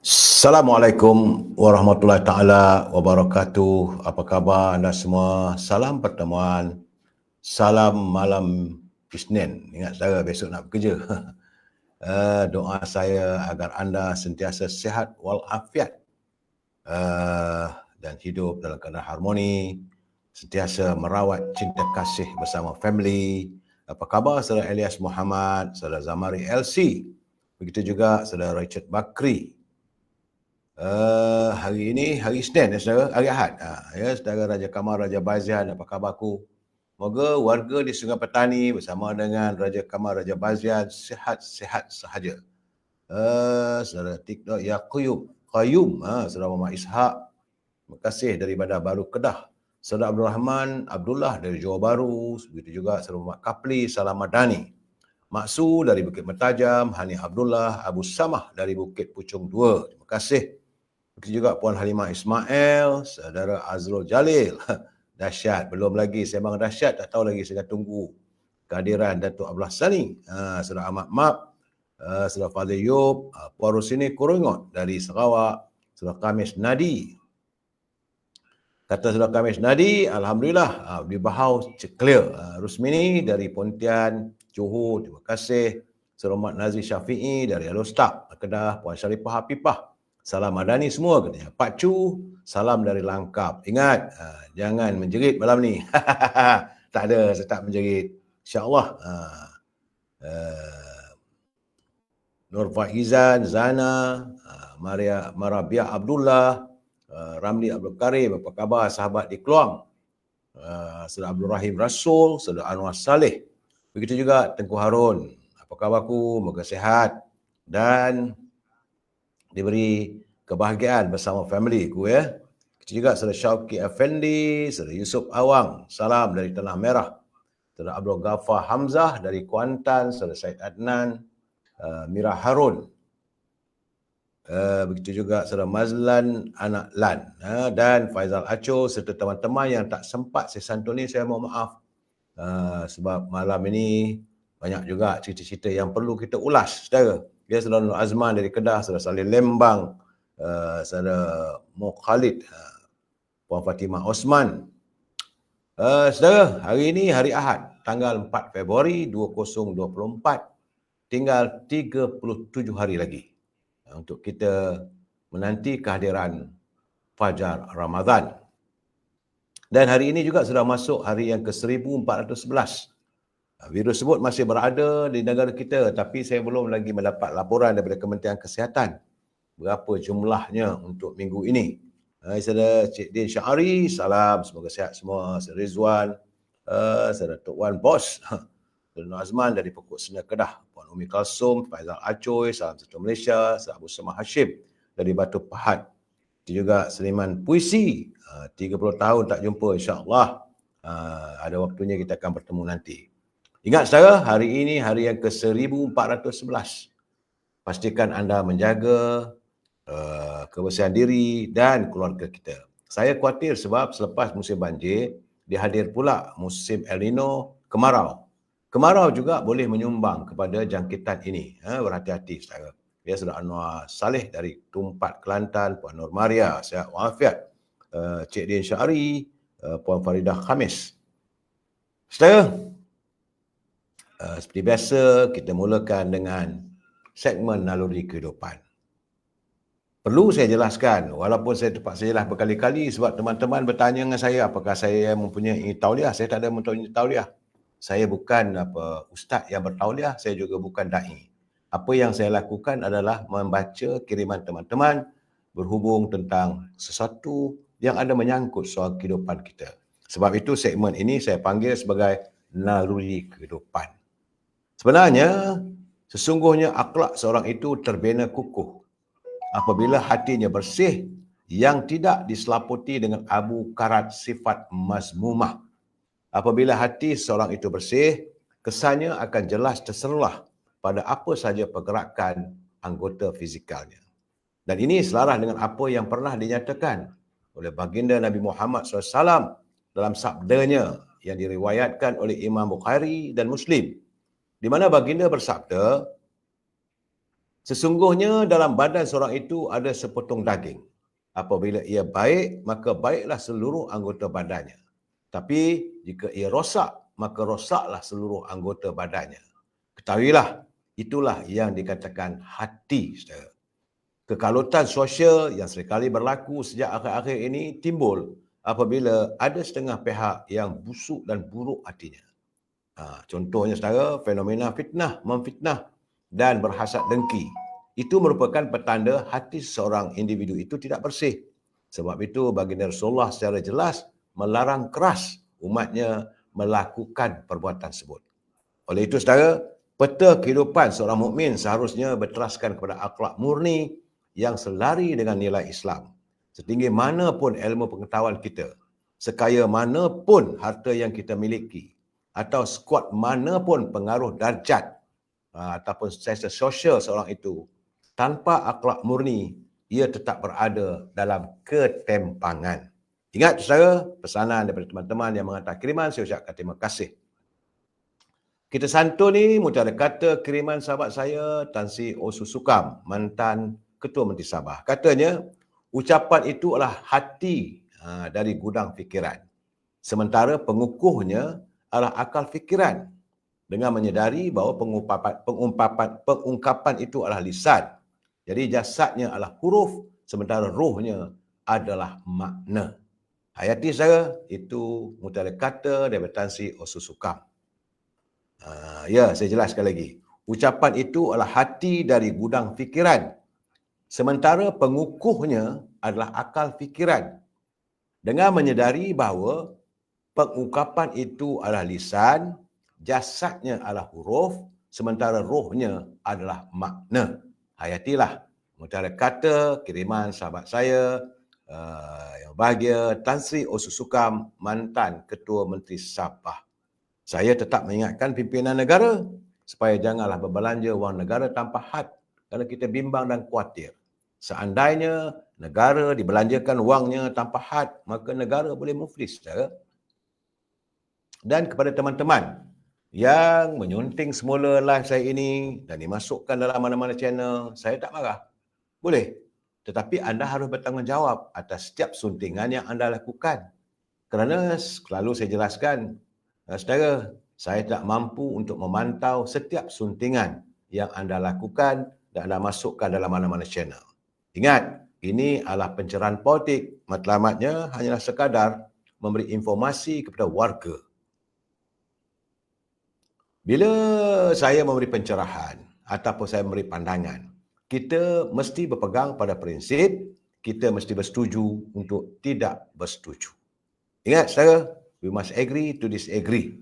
Assalamualaikum warahmatullahi taala wabarakatuh. Apa khabar anda semua? Salam pertemuan. Salam malam Isnin. Ingat saya besok nak bekerja. Doa saya agar anda sentiasa sihat walafiat dan hidup dalam keadaan harmoni, sentiasa merawat cinta kasih bersama family. Apa khabar saudara Elias Muhammad, saudara Zamari LC, begitu juga saudara Richard Bakri. Hari ini hari Isnin, saudara, hari Ahad. Saudara Raja Kamal, Raja Bazian, apa khabarku? Moga warga di Sungai Petani bersama dengan Raja Kamal, Raja Bazian sihat-sihat sahaja. Saudara TikTok Yaqub Qayyum, saudara Muhammad Ishaq, terima kasih dari Bandar Baru Kedah. Saudara Abdul Rahman Abdullah dari Johor Bahru, begitu juga saudara Muhammad Kapli Salam Madani. Maksu dari Bukit Mertajam, Hani Abdullah, Abu Samah dari Bukit Puchong 2. Terima kasih. Begitu juga Puan Halimah Ismail, saudara Azrul Jalil. Dahsyat, belum lagi sembang dahsyat, tak tahu lagi, saya tunggu kehadiran Datuk Abdullah Sani, saudara Ahmad Map, saudara Fadil Yub, Puan Rusini Kurungot dari Sarawak, saudara Kamis Nadi. Kata saudara Kamis Nadi, Alhamdulillah, di Bahau clear. Rusmini dari Pontian, Johor, terima kasih. Saudara Mat Nazri Syafi'i dari Alostak, Kedah, Puan Syarifah Hapipah. Salam Madani semua katanya. Pak Chu, salam dari Langkap. Ingat, jangan menjerit malam ni. Tak ada, saya tak menjerit. InsyaAllah. Nur Faizan, Zana, Marabiah Abdullah, Ramli Abdul Karim, apa khabar sahabat di Keluang? Saudara Abdul Rahim Rasul, saudara Anwar Saleh. Begitu juga Tengku Harun. Apa khabarku? Moga sihat dan diberi kebahagiaan bersama family ku ya. Begitu juga saudara Syauqi Effendi, saudara Yusuf Awang, salam dari Tanah Merah. Saudara Abdul Ghaffar Hamzah dari Kuantan, saudara Syed Adnan, Mira Harun. Begitu juga saudara Mazlan Anak Lan dan Faizal Aco serta teman-teman yang tak sempat saya santuni, saya mohon maaf. Sebab malam ini banyak juga cerita-cerita yang perlu kita ulas, saudara. Dia saudara Nur Azman dari Kedah, saudara Salih Lembang, saudara Mo Khalid, Puan Fatimah Osman. Saudara, hari ini hari Ahad, tanggal 4 Februari 2024. Tinggal 37 hari lagi untuk kita menanti kehadiran Fajar Ramadan. Dan hari ini juga sudah masuk hari yang ke-1411. Virus tersebut masih berada di negara kita, tapi saya belum lagi mendapat laporan daripada Kementerian Kesihatan berapa jumlahnya untuk minggu ini. Saudara Cik Din Syahari, salam, semoga sihat semua. Saudara Rizwan, saudara Tok Wan Bos, saudara Nur Azman dari Pokok Senar Kedah, Puan Umi Kalsum, Faizal Acoy, salam satu Malaysia, saudara Abu Samah Hashim dari Batu Pahat. Itu juga Seliman Puisi, 30 tahun tak jumpa, insyaAllah. Ada waktunya kita akan bertemu nanti. Ingat saudara, hari ini hari yang ke-1411. Pastikan anda menjaga kebersihan diri dan keluarga kita. Saya khawatir sebab selepas musim banjir, dihadir pula musim El Nino, kemarau. Kemarau juga boleh menyumbang kepada jangkitan ini. Berhati-hati saudara. Ya, saudara Anwar Saleh dari Tumpat, Kelantan, Puan Nur Maria, sihat walafiat. Cik Din Syahri, Puan Faridah Khamis. Saudara, seperti biasa, kita mulakan dengan segmen naluri kehidupan. Perlu saya jelaskan, walaupun saya terpaksa jelas berkali-kali sebab teman-teman bertanya dengan saya apakah saya mempunyai tauliah. Saya tak ada mempunyai tauliah. Saya bukan ustaz yang bertauliah, saya juga bukan da'i. Apa yang saya lakukan adalah membaca kiriman teman-teman berhubung tentang sesuatu yang ada menyangkut soal kehidupan kita. Sebab itu segmen ini saya panggil sebagai naluri kehidupan. Sebenarnya, sesungguhnya akhlak seorang itu terbina kukuh apabila hatinya bersih yang tidak diselaputi dengan abu karat sifat mazmumah. Apabila hati seorang itu bersih, kesannya akan jelas terserulah pada apa saja pergerakan anggota fizikalnya. Dan ini selaras dengan apa yang pernah dinyatakan oleh baginda Nabi Muhammad SAW dalam sabdanya yang diriwayatkan oleh Imam Bukhari dan Muslim, di mana baginda bersabda, sesungguhnya dalam badan seorang itu ada sepotong daging. Apabila ia baik, maka baiklah seluruh anggota badannya. Tapi jika ia rosak, maka rosaklah seluruh anggota badannya. Ketahuilah, itulah yang dikatakan hati, saudara. Kekalutan sosial yang seringkali berlaku sejak akhir-akhir ini timbul apabila ada setengah pihak yang busuk dan buruk hatinya. Contohnya, saudara, fenomena fitnah, memfitnah dan berhasad dengki. Itu merupakan petanda hati seorang individu itu tidak bersih. Sebab itu baginda Rasulullah secara jelas melarang keras umatnya melakukan perbuatan tersebut. Oleh itu, saudara, peta kehidupan seorang mukmin seharusnya berteraskan kepada akhlak murni yang selari dengan nilai Islam. Setinggi mana pun ilmu pengetahuan kita, sekaya mana pun harta yang kita miliki, atau sekuat mana pun pengaruh darjat ataupun status sosial seorang itu, tanpa akhlak murni, ia tetap berada dalam ketempangan. Ingat, saudara, pesanan daripada teman-teman yang menghantar kiriman, saya ucapkan terima kasih. Kita santun ni mutiara kata kiriman sahabat saya, Tan Sri Osu Sukam, mantan Ketua Menteri Sabah. Katanya, ucapan itu adalah hati dari gudang fikiran. Sementara pengukuhnya adalah akal fikiran. Dengan menyedari bahawa pengungkapan itu adalah lisan. Jadi jasadnya adalah huruf, sementara rohnya adalah makna. Hayati saya, itu mutiara kata daripada Tan Sri Osu Sukam. Ya, saya jelaskan lagi. Ucapan itu adalah hati dari gudang fikiran. Sementara pengukuhnya adalah akal fikiran. Dengan menyedari bahawa pengungkapan itu adalah lisan, jasadnya adalah huruf, sementara rohnya adalah makna. Hayatilah mutiara kata kiriman sahabat saya yang bahagia, Tan Sri Osu Sukam, mantan Ketua Menteri Sabah. Saya tetap mengingatkan pimpinan negara supaya janganlah berbelanja wang negara tanpa had, kerana kita bimbang dan khawatir. Seandainya negara dibelanjakan wangnya tanpa had, maka negara boleh muflis, saudara. Dan kepada teman-teman yang menyunting semula live saya ini dan dimasukkan dalam mana-mana channel, saya tak marah. Boleh. Tetapi anda harus bertanggungjawab atas setiap suntingan yang anda lakukan. Kerana selalu saya jelaskan, saudara, saya tak mampu untuk memantau setiap suntingan yang anda lakukan dan anda masukkan dalam mana-mana channel. Ingat, ini adalah pencerahan politik. Matlamatnya hanyalah sekadar memberi informasi kepada warga. Bila saya memberi pencerahan ataupun saya memberi pandangan, kita mesti berpegang pada prinsip, kita mesti bersetuju untuk tidak bersetuju. Ingat, saudara, we must agree to disagree.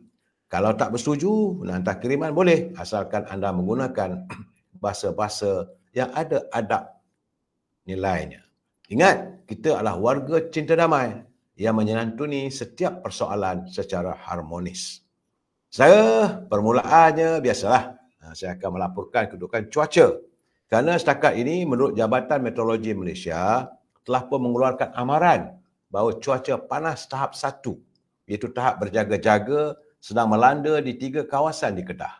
Kalau tak bersetuju, nak hantar kiriman boleh, asalkan anda menggunakan bahasa-bahasa yang ada adab nilainya. Ingat, kita adalah warga cinta damai yang menyantuni setiap persoalan secara harmonis. Saya permulaannya biasalah, saya akan melaporkan kedudukan cuaca. Kerana setakat ini menurut Jabatan Meteorologi Malaysia telah pun mengeluarkan amaran bahawa cuaca panas tahap 1, iaitu tahap berjaga-jaga, sedang melanda di 3 kawasan di Kedah.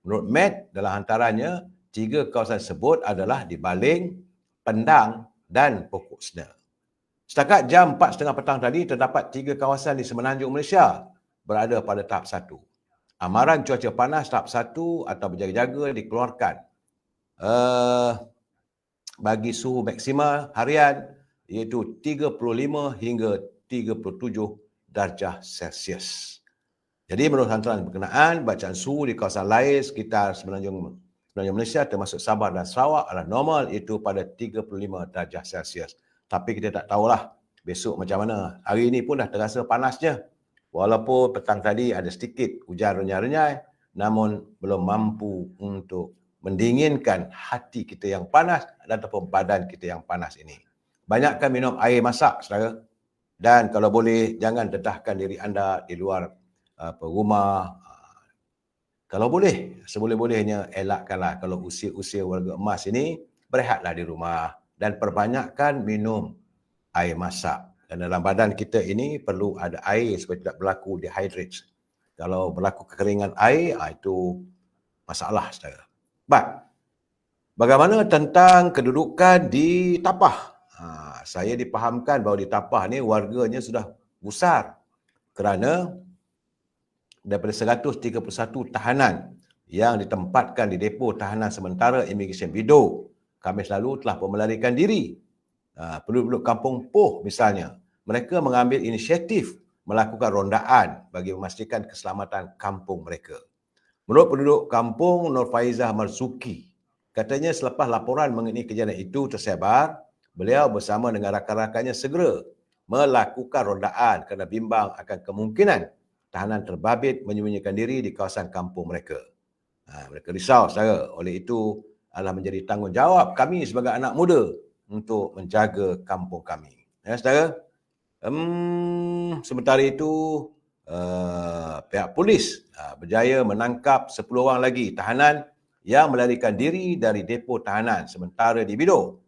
Menurut Met, dalam antaranya 3 kawasan tersebut adalah di Baling, Pendang dan Pokok Sena. Setakat jam 4.30 petang tadi, terdapat 3 kawasan di semenanjung Malaysia berada pada tahap 1. Amaran cuaca panas tahap 1 atau berjaga-jaga dikeluarkan bagi suhu maksima harian iaitu 35 hingga 37 darjah Celsius. Jadi menurut hantaran berkenaan, bacaan suhu di kawasan lain sekitar semenanjung Malaysia termasuk Sabah dan Sarawak adalah normal, iaitu pada 35 darjah Celsius. Tapi kita tak tahulah besok macam mana. Hari ini pun dah terasa panasnya. Walaupun petang tadi ada sedikit hujan renyai-renyai, namun belum mampu untuk mendinginkan hati kita yang panas ataupun badan kita yang panas ini. Banyakkan minum air masak, saudara. Dan kalau boleh, jangan dedahkan diri anda di luar rumah. Kalau boleh, seboleh-bolehnya elakkanlah kalau usia-usia warga emas ini, berehatlah di rumah dan perbanyakkan minum air masak. Dan dalam badan kita ini perlu ada air supaya tidak berlaku dehydrate. Kalau berlaku kekeringan air, itu masalah saudara. Bagaimana tentang kedudukan di Tapah? Saya dipahamkan bahawa di Tapah ni warganya sudah besar kerana daripada 131 tahanan yang ditempatkan di depo tahanan sementara Immigration Bido, Khamis lalu telah melarikan diri. Penduduk Kampung Poh misalnya, mereka mengambil inisiatif melakukan rondaan bagi memastikan keselamatan kampung mereka. Menurut penduduk kampung Nur Faizah Marzuki, katanya selepas laporan mengenai kejadian itu tersebar, beliau bersama dengan rakan-rakannya segera melakukan rondaan kerana bimbang akan kemungkinan tahanan terbabit menyembunyikan diri di kawasan kampung mereka. Mereka risau, saudara. Oleh itu, adalah menjadi tanggungjawab kami sebagai anak muda untuk menjaga kampung kami. Ya, saudara. Sementara itu, pihak polis berjaya menangkap 10 orang lagi tahanan yang melarikan diri dari depo tahanan sementara di Bido,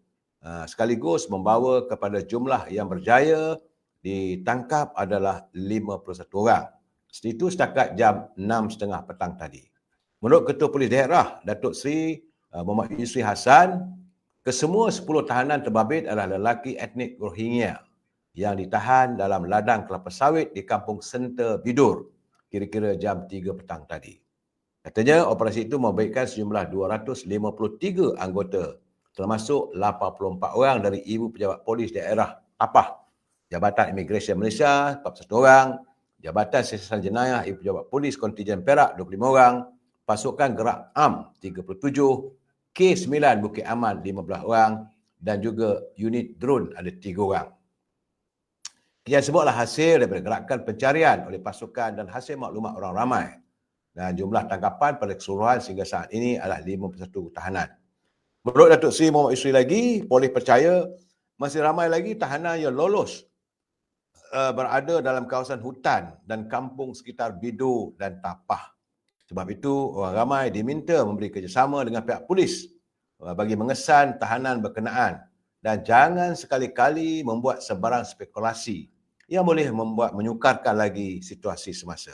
sekaligus membawa kepada jumlah yang berjaya ditangkap adalah 51 orang. Itu setakat jam 6.30 petang tadi. Menurut Ketua Polis Daerah, Datuk Seri Muhammad Yusri Hassan, kesemua 10 tahanan terbabit adalah lelaki etnik Rohingya yang ditahan dalam ladang kelapa sawit di Kampung Senter Bidur, kira-kira jam 3 petang tadi. Katanya operasi itu membabitkan sejumlah 253 anggota, termasuk 84 orang dari Ibu Pejabat Polis Daerah Tapah, Jabatan Imigresen Malaysia 41 orang, Jabatan Siasatan Jenayah Ibu Pejabat Polis Kontijen Perak 25 orang, Pasukan Gerak Am 37, K9 Bukit Aman 15 orang dan juga unit drone ada 3 orang. Kejadian sebutlah hasil daripada gerakan pencarian oleh pasukan dan hasil maklumat orang ramai. Dan jumlah tangkapan pada keseluruhan sehingga saat ini adalah 51 tahanan. Menurut Datuk Seri Muhammad Yusri lagi, polis percaya masih ramai lagi tahanan yang lolos berada dalam kawasan hutan dan kampung sekitar Bido dan Tapah. Sebab itu, orang ramai diminta memberi kerjasama dengan pihak polis bagi mengesan tahanan berkenaan dan jangan sekali-kali membuat sebarang spekulasi yang boleh menyukarkan lagi situasi semasa.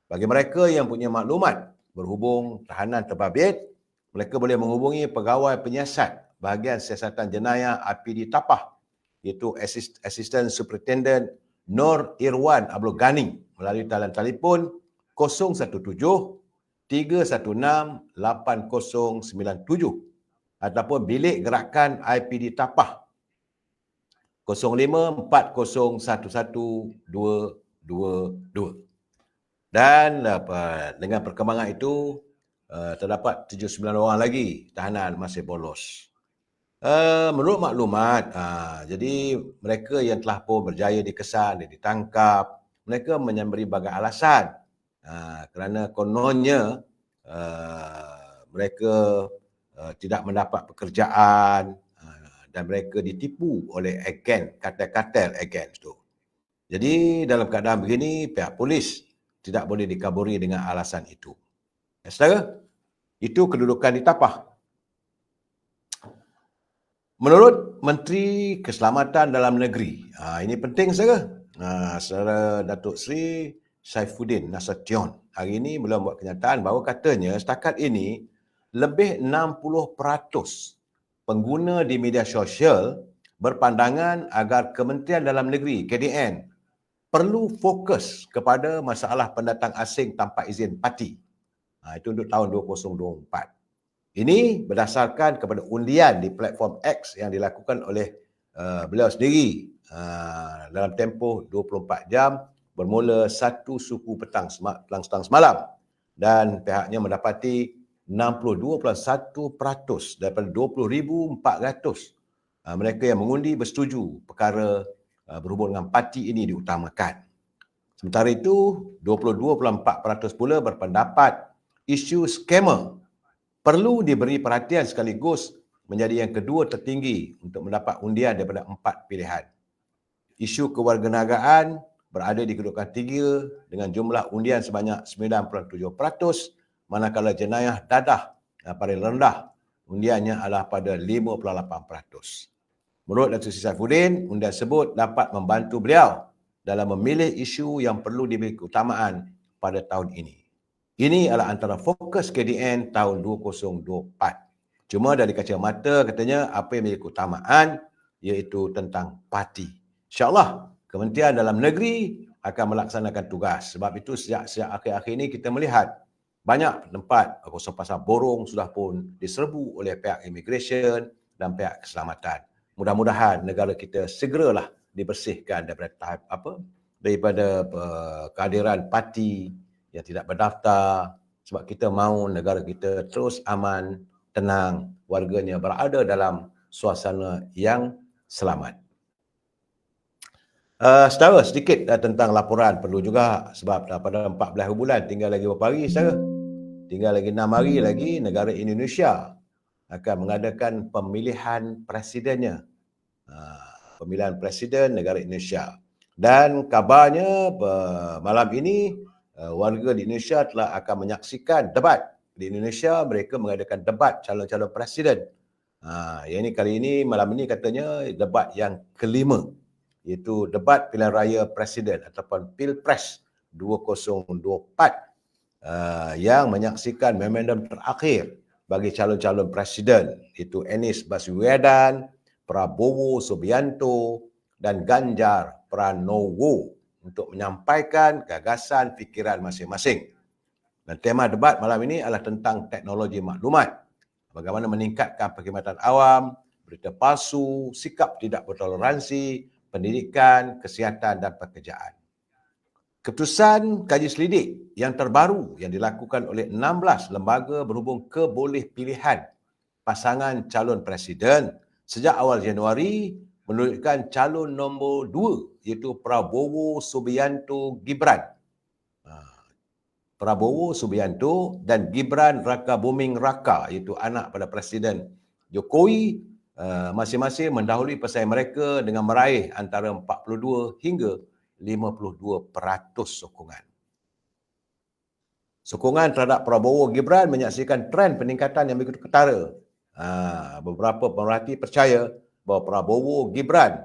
Bagi mereka yang punya maklumat berhubung tahanan terbabit, mereka boleh menghubungi Pegawai Penyiasat Bahagian Siasatan Jenayah IPD Tapah, iaitu Assistant Superintendent Nur Irwan Abdul Ghani melalui talian telefon 017 316 8097 ataupun bilik gerakan IPD Tapah 0540111222. Dan dengan perkembangan itu terdapat 79 orang lagi tahanan masih bolos. Menurut maklumat, jadi mereka yang telah pun berjaya dikesan dan ditangkap, mereka memberi berbagai alasan kerana kononnya mereka tidak mendapat pekerjaan dan mereka ditipu oleh agen, kartel-kartel agen itu. Jadi dalam keadaan begini, pihak polis tidak boleh dikaburi dengan alasan itu. Ya, saudara, itu kedudukan di Tapah. Menurut Menteri Keselamatan Dalam Negeri, ini penting saudara. Saudara Datuk Seri Saifuddin Nasution hari ini beliau buat kenyataan bahawa katanya setakat ini lebih 60% pengguna di media sosial berpandangan agar Kementerian Dalam Negeri KDN perlu fokus kepada masalah pendatang asing tanpa izin parti. Itu untuk tahun 2024. Ini berdasarkan kepada undian di platform X yang dilakukan oleh beliau sendiri dalam tempoh 24 jam bermula 1 suku petang semalam dan pihaknya mendapati 62.1% daripada 20,400 mereka yang mengundi bersetuju perkara berhubung dengan parti ini diutamakan. Sementara itu, 22.4% pula berpendapat isu skamer perlu diberi perhatian sekaligus menjadi yang kedua tertinggi untuk mendapat undian daripada 4 pilihan. Isu kewarganegaraan berada di kedudukan 3 dengan jumlah undian sebanyak 97%, manakala jenayah dadah paling rendah undiannya adalah pada 58%. Menurut Datuk Seri Saifuddin, undian tersebut dapat membantu beliau dalam memilih isu yang perlu diberi keutamaan pada tahun ini. Ini adalah antara fokus KDN tahun 2024. Cuma dari kacamata katanya apa yang menjadi keutamaan iaitu tentang parti. InsyaAllah Kementerian Dalam Negeri akan melaksanakan tugas. Sebab itu sejak akhir-akhir ini kita melihat banyak tempat kawasan pasar borong sudah pun diserbu oleh pihak immigration dan pihak keselamatan. Mudah-mudahan negara kita segeralah dibersihkan daripada kehadiran parti yang tidak berdaftar, sebab kita mahu negara kita terus aman, tenang, warganya berada dalam suasana yang selamat. Saudara, sedikit tentang laporan perlu juga, sebab pada 14 bulan tinggal lagi beberapa hari, saudara. Tinggal lagi 6 hari lagi negara Indonesia akan mengadakan pemilihan presidennya. Pemilihan presiden negara Indonesia. Dan kabarnya malam ini warga di Indonesia telah akan menyaksikan debat. Di Indonesia mereka mengadakan debat calon-calon presiden. Yang ini kali ini malam ini katanya debat yang kelima, iaitu debat pilihan raya presiden ataupun Pilpres 2024 yang menyaksikan memorandum terakhir bagi calon-calon presiden, iaitu Anies Baswedan, Prabowo Subianto dan Ganjar Pranowo untuk menyampaikan gagasan fikiran masing-masing. Dan tema debat malam ini adalah tentang teknologi maklumat. Bagaimana meningkatkan perkhidmatan awam, berita palsu, sikap tidak bertoleransi, pendidikan, kesihatan dan pekerjaan. Keputusan kaji selidik yang terbaru yang dilakukan oleh 16 lembaga berhubung keboleh pilihan pasangan calon presiden sejak awal Januari menunjukkan calon nombor 2 iaitu Prabowo Subianto Gibran. Prabowo Subianto dan Gibran Rakabuming Raka iaitu anak pada Presiden Jokowi masing-masing mendahului pesaing mereka dengan meraih antara 42 hingga 52% sokongan. Sokongan terhadap Prabowo Gibran menyaksikan trend peningkatan yang begitu ketara. Beberapa pemerhati percaya bahawa Prabowo Gibran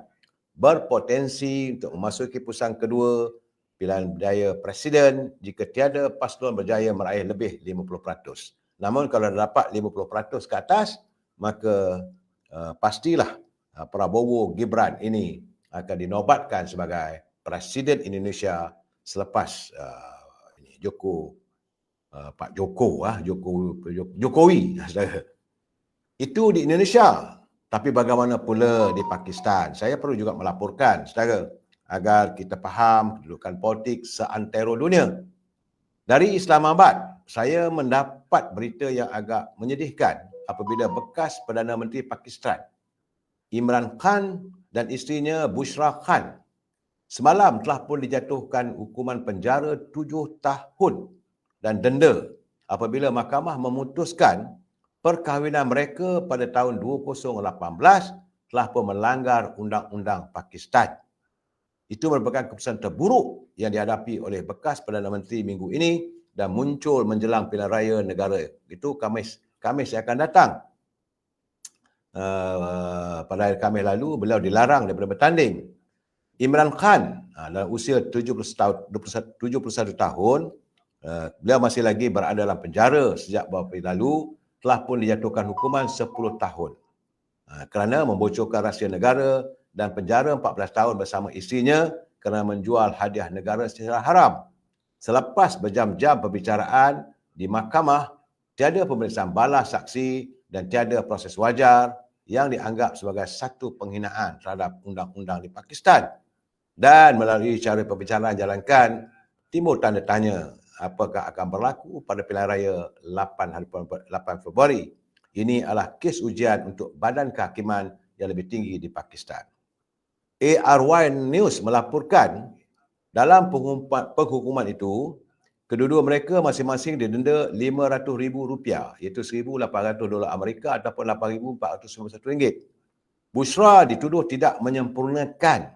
berpotensi untuk memasuki putaran kedua pilihan raya presiden jika tiada paslon berjaya meraih lebih 50%. Namun kalau dapat 50% ke atas, maka pastilah Prabowo Gibran ini akan dinobatkan sebagai Presiden Indonesia selepas Jokowi. Itu di Indonesia. Tapi bagaimana pula di Pakistan? Saya perlu juga melaporkan, saudara, agar kita faham kedudukan politik seantero dunia. Dari Islamabad, saya mendapat berita yang agak menyedihkan apabila bekas Perdana Menteri Pakistan, Imran Khan dan isterinya Bushra Khan, semalam telah pun dijatuhkan hukuman penjara 7 tahun dan denda apabila mahkamah memutuskan perkahwinan mereka pada tahun 2018 telah pun melanggar undang-undang Pakistan. Itu merupakan keputusan terburuk yang dihadapi oleh bekas Perdana Menteri minggu ini dan muncul menjelang pilihan raya negara. Itu Khamis yang akan datang. Pada hari Khamis lalu, beliau dilarang daripada bertanding. Imran Khan dalam usia 71 tahun, beliau masih lagi berada dalam penjara sejak beberapa hari lalu, telah pun dijatuhkan hukuman 10 tahun kerana membocorkan rahsia negara dan penjara 14 tahun bersama isterinya kerana menjual hadiah negara secara haram. Selepas berjam-jam perbicaraan di mahkamah, tiada pemeriksaan balas saksi dan tiada proses wajar yang dianggap sebagai satu penghinaan terhadap undang-undang di Pakistan. Dan melalui cara pembicaraan jalankan, timbul tanda tanya apakah akan berlaku pada pilihan raya 8 Februari. Ini adalah kes ujian untuk badan kehakiman yang lebih tinggi di Pakistan. ARY News melaporkan dalam penghukuman itu, kedua-dua mereka masing-masing didenda RM500,000 iaitu $1,800 Amerika ataupun RM8,491. Bushra dituduh tidak menyempurnakan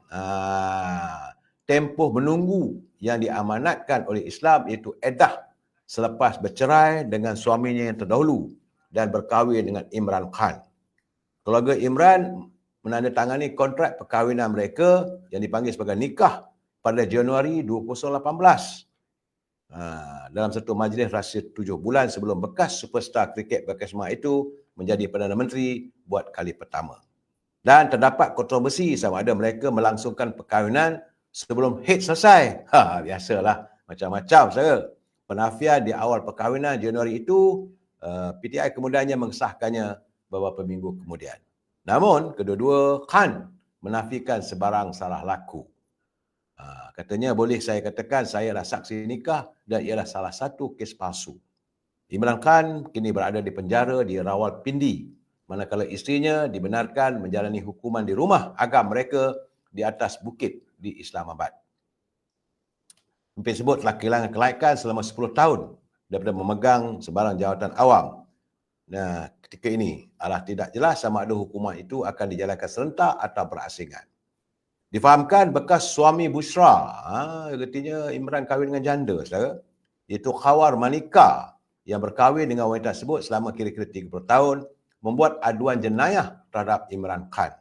tempoh menunggu yang diamanatkan oleh Islam iaitu iddah selepas bercerai dengan suaminya yang terdahulu dan berkahwin dengan Imran Khan. Keluarga Imran menandatangani kontrak perkahwinan mereka yang dipanggil sebagai nikah pada Januari 2018. Dalam satu majlis rahsia 7 bulan sebelum bekas superstar kriket berkesma itu menjadi Perdana Menteri buat kali pertama. Dan terdapat kontroversi sama ada mereka melangsungkan perkahwinan sebelum haid selesai. Biasalah, macam-macam saudara. Penafian di awal perkahwinan Januari itu, PTI kemudiannya mengesahkannya beberapa minggu kemudian. Namun, kedua-dua Khan menafikan sebarang salah laku. Katanya boleh saya katakan saya adalah saksi nikah dan ialah salah satu kes palsu. Imran Khan kini berada di penjara di Rawalpindi, manakala isterinya dibenarkan menjalani hukuman di rumah agam mereka di atas bukit di Islamabad. Pemimpin tersebut telah kehilangan kelaikan selama 10 tahun daripada memegang sebarang jawatan awam. Nah, ketika ini adalah tidak jelas sama ada hukuman itu akan dijalankan serentak atau berasingan. Difahamkan bekas suami Bushra, artinya Imran kahwin dengan janda, saudara, iaitu Khawar Manika yang berkahwin dengan wanita tersebut selama kira-kira 30 tahun, membuat aduan jenayah terhadap Imran Khan.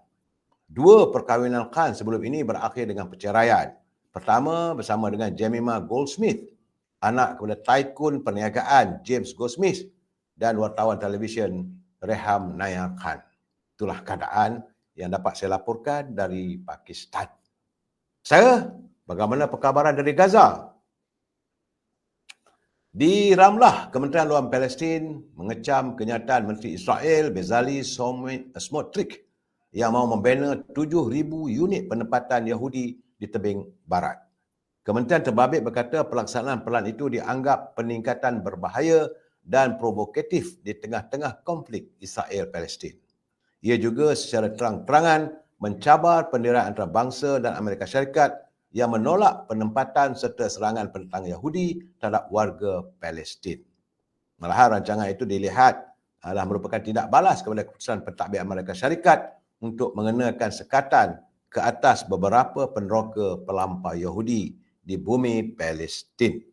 Dua perkahwinan Khan sebelum ini berakhir dengan perceraian. Pertama bersama dengan Jemima Goldsmith, anak kepada tycoon perniagaan James Goldsmith dan wartawan televisyen Reham Nayar Khan. Itulah keadaan yang dapat saya laporkan dari Pakistan. Saya, bagaimana perkabaran dari Gaza? Di Ramlah, Kementerian Luar Palestin mengecam kenyataan Menteri Israel Bezalel Smotrich yang mahu membina 7,000 unit penempatan Yahudi di tebing barat. Kementerian terbabit berkata pelaksanaan pelan itu dianggap peningkatan berbahaya dan provokatif di tengah-tengah konflik Israel-Palestin. Ia juga secara terang-terangan mencabar pendirian antarabangsa dan Amerika Syarikat yang menolak penempatan serta serangan penentang Yahudi terhadap warga Palestin. Malahan rancangan itu dilihat adalah merupakan tindak balas kepada keputusan pentadbir Amerika Syarikat untuk mengenakan sekatan ke atas beberapa peneroka pelampau Yahudi di bumi Palestin.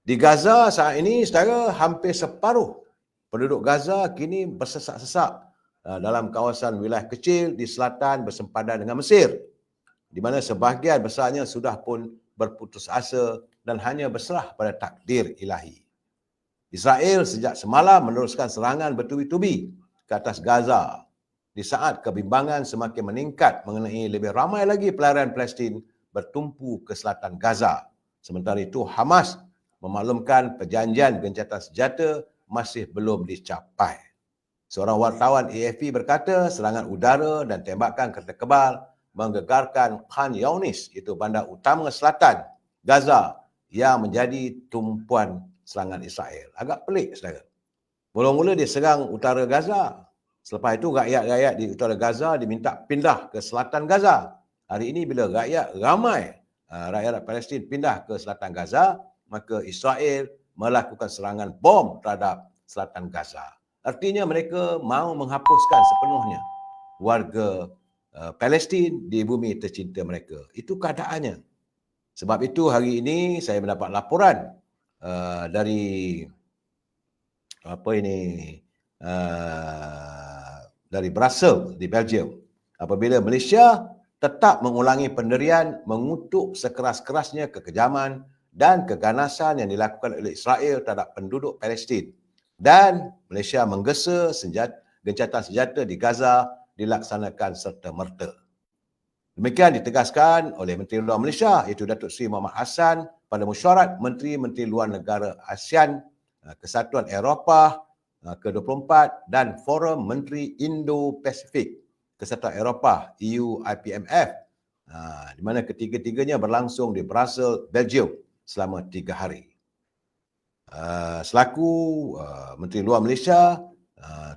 Di Gaza saat ini, saudara, hampir separuh penduduk Gaza kini bersesak-sesak dalam kawasan wilayah kecil di selatan bersempadan dengan Mesir, di mana sebahagian besarnya sudah pun berputus asa dan hanya berserah pada takdir ilahi. Israel sejak semalam meneruskan serangan bertubi-tubi ke atas Gaza di saat kebimbangan semakin meningkat mengenai lebih ramai lagi pelarian Palestin bertumpu ke selatan Gaza. Sementara itu, Hamas memaklumkan perjanjian gencatan senjata masih belum dicapai. Seorang wartawan AFP berkata serangan udara dan tembakan kereta kebal menggegarkan Khan Younis, iaitu bandar utama selatan Gaza yang menjadi tumpuan serangan Israel. Agak pelik, saudara. Mula-mula dia serang utara Gaza. Selepas itu rakyat-rakyat di utara Gaza diminta pindah ke selatan Gaza. Hari ini bila rakyat ramai, rakyat Palestin pindah ke selatan Gaza, maka Israel melakukan serangan bom terhadap selatan Gaza. Artinya mereka mahu menghapuskan sepenuhnya warga Palestin di bumi tercinta mereka. Itu keadaannya. Sebab itu hari ini saya mendapat laporan dari dari Brussels di Belgium, apabila Malaysia tetap mengulangi pendirian mengutuk sekeras-kerasnya kekejaman dan keganasan yang dilakukan oleh Israel terhadap penduduk Palestin, dan Malaysia menggesa gencatan senjata di Gaza dilaksanakan serta-merta. Demikian ditegaskan oleh Menteri Luar Malaysia, iaitu Datuk Seri Muhammad Hassan, pada mesyuarat Menteri-Menteri Luar Negara ASEAN, Kesatuan Eropah ke-24 dan Forum Menteri Indo-Pasifik Kesatuan Eropah EU-IPMF, di mana ketiga-tiganya berlangsung di Brussels, Belgium selama 3 hari. Selaku Menteri Luar Malaysia,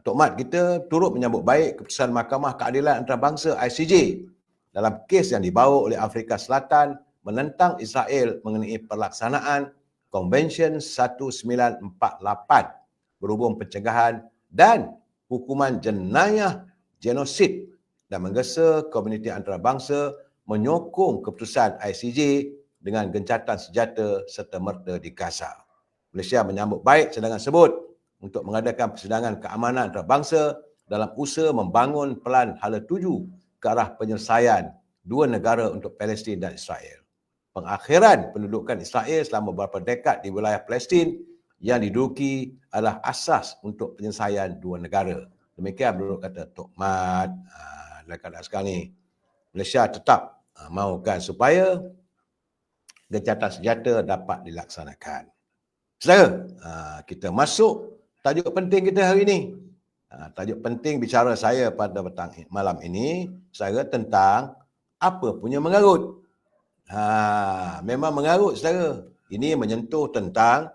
Tok Mat kita turut menyambut baik keputusan Mahkamah Keadilan Antarabangsa ICJ dalam kes yang dibawa oleh Afrika Selatan menentang Israel mengenai pelaksanaan Konvensyen 1948 berhubung pencegahan dan hukuman jenayah genosid, dan menggesa komuniti antarabangsa menyokong keputusan ICJ dengan gencatan senjata serta-merta di Gaza. Malaysia menyambut baik sedangan tersebut untuk mengadakan persidangan keamanan antarabangsa dalam usaha membangun pelan hala tuju ke arah penyelesaian dua negara untuk Palestin dan Israel. Pengakhiran pendudukan Israel selama beberapa dekad di wilayah Palestin yang diduduki adalah asas untuk penyelesaian dua negara. Demikian menurut kata Tok Mat. Dalam keadaan sekarang ni, Malaysia tetap mahukan supaya gencatan senjata dapat dilaksanakan. Saudara, kita masuk tajuk penting kita hari ini. Tajuk penting bicara saya pada malam ini, saudara, tentang apa punya mengarut. Memang mengarut, saudara. Ini menyentuh tentang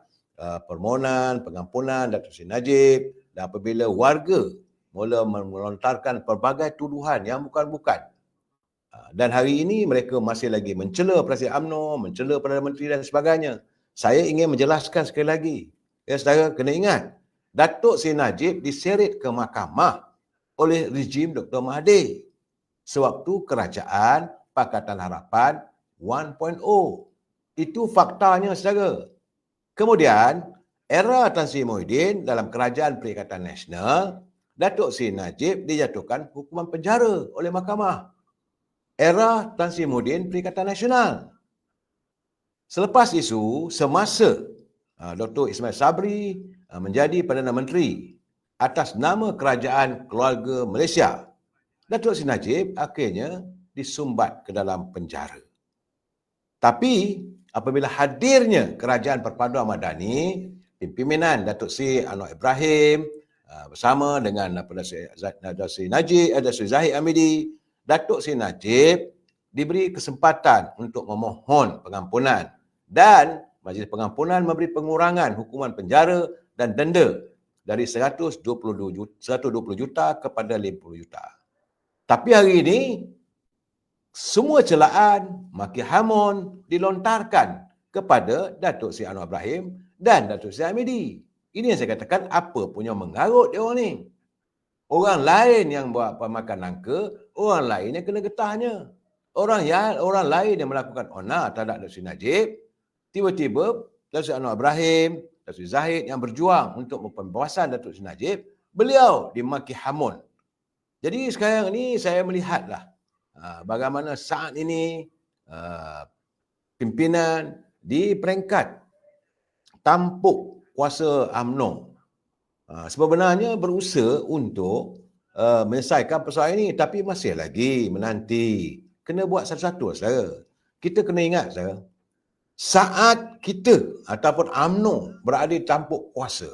permohonan pengampunan Datuk Seri Najib, dan apabila warga mula melontarkan pelbagai tuduhan yang bukan-bukan. Dan hari ini mereka masih lagi mencela Presiden UMNO, mencela Perdana Menteri dan sebagainya. Saya ingin menjelaskan sekali lagi. Ya, saudara kena ingat, Datuk Seri Najib diseret ke mahkamah oleh rejim Dr. Mahathir sewaktu kerajaan Pakatan Harapan 1.0. Itu faktanya, saudara. Kemudian, era Tan Sri Muhyiddin dalam Kerajaan Perikatan Nasional, Datuk Seri Najib dijatuhkan hukuman penjara oleh mahkamah. Era Tan Sri Muhyiddin Perikatan Nasional. Selepas itu, semasa Dr. Ismail Sabri menjadi Perdana Menteri atas nama Kerajaan Keluarga Malaysia, Datuk Seri Najib akhirnya disumbat ke dalam penjara. Tapi apabila hadirnya Kerajaan Perpaduan Madani, pimpinan Datuk Seri Anwar Ibrahim bersama dengan Datuk Seri Najib, Datuk Seri Zahid Hamidi, Datuk Seri Najib diberi kesempatan untuk memohon pengampunan, dan Majlis Pengampunan memberi pengurangan hukuman penjara dan denda dari 120 juta kepada 50 juta. Tapi hari ini semua celaan, maki hamun dilontarkan kepada Datuk Seri Anwar Ibrahim dan Datuk Seri Hamidi. Ini yang saya katakan, apa punya mengarut dia orang ni. Orang lain yang buat pemakan nangka, orang lain yang kena getahnya. Orang lain yang melakukan onar terhadap Datuk Seri Najib, tiba-tiba Datuk Seri Anwar Ibrahim, Datuk Seri Zahid yang berjuang untuk pembebasan Datuk Seri Najib, beliau dimaki hamun. Jadi sekarang ni saya melihatlah bagaimana saat ini pimpinan di peringkat tampuk kuasa UMNO sebenarnya berusaha untuk menyelesaikan persoalan ini, tapi masih lagi menanti. Kena buat satu-satu, saudara. Kita kena ingat, saudara, saat kita ataupun UMNO berada di tampuk kuasa,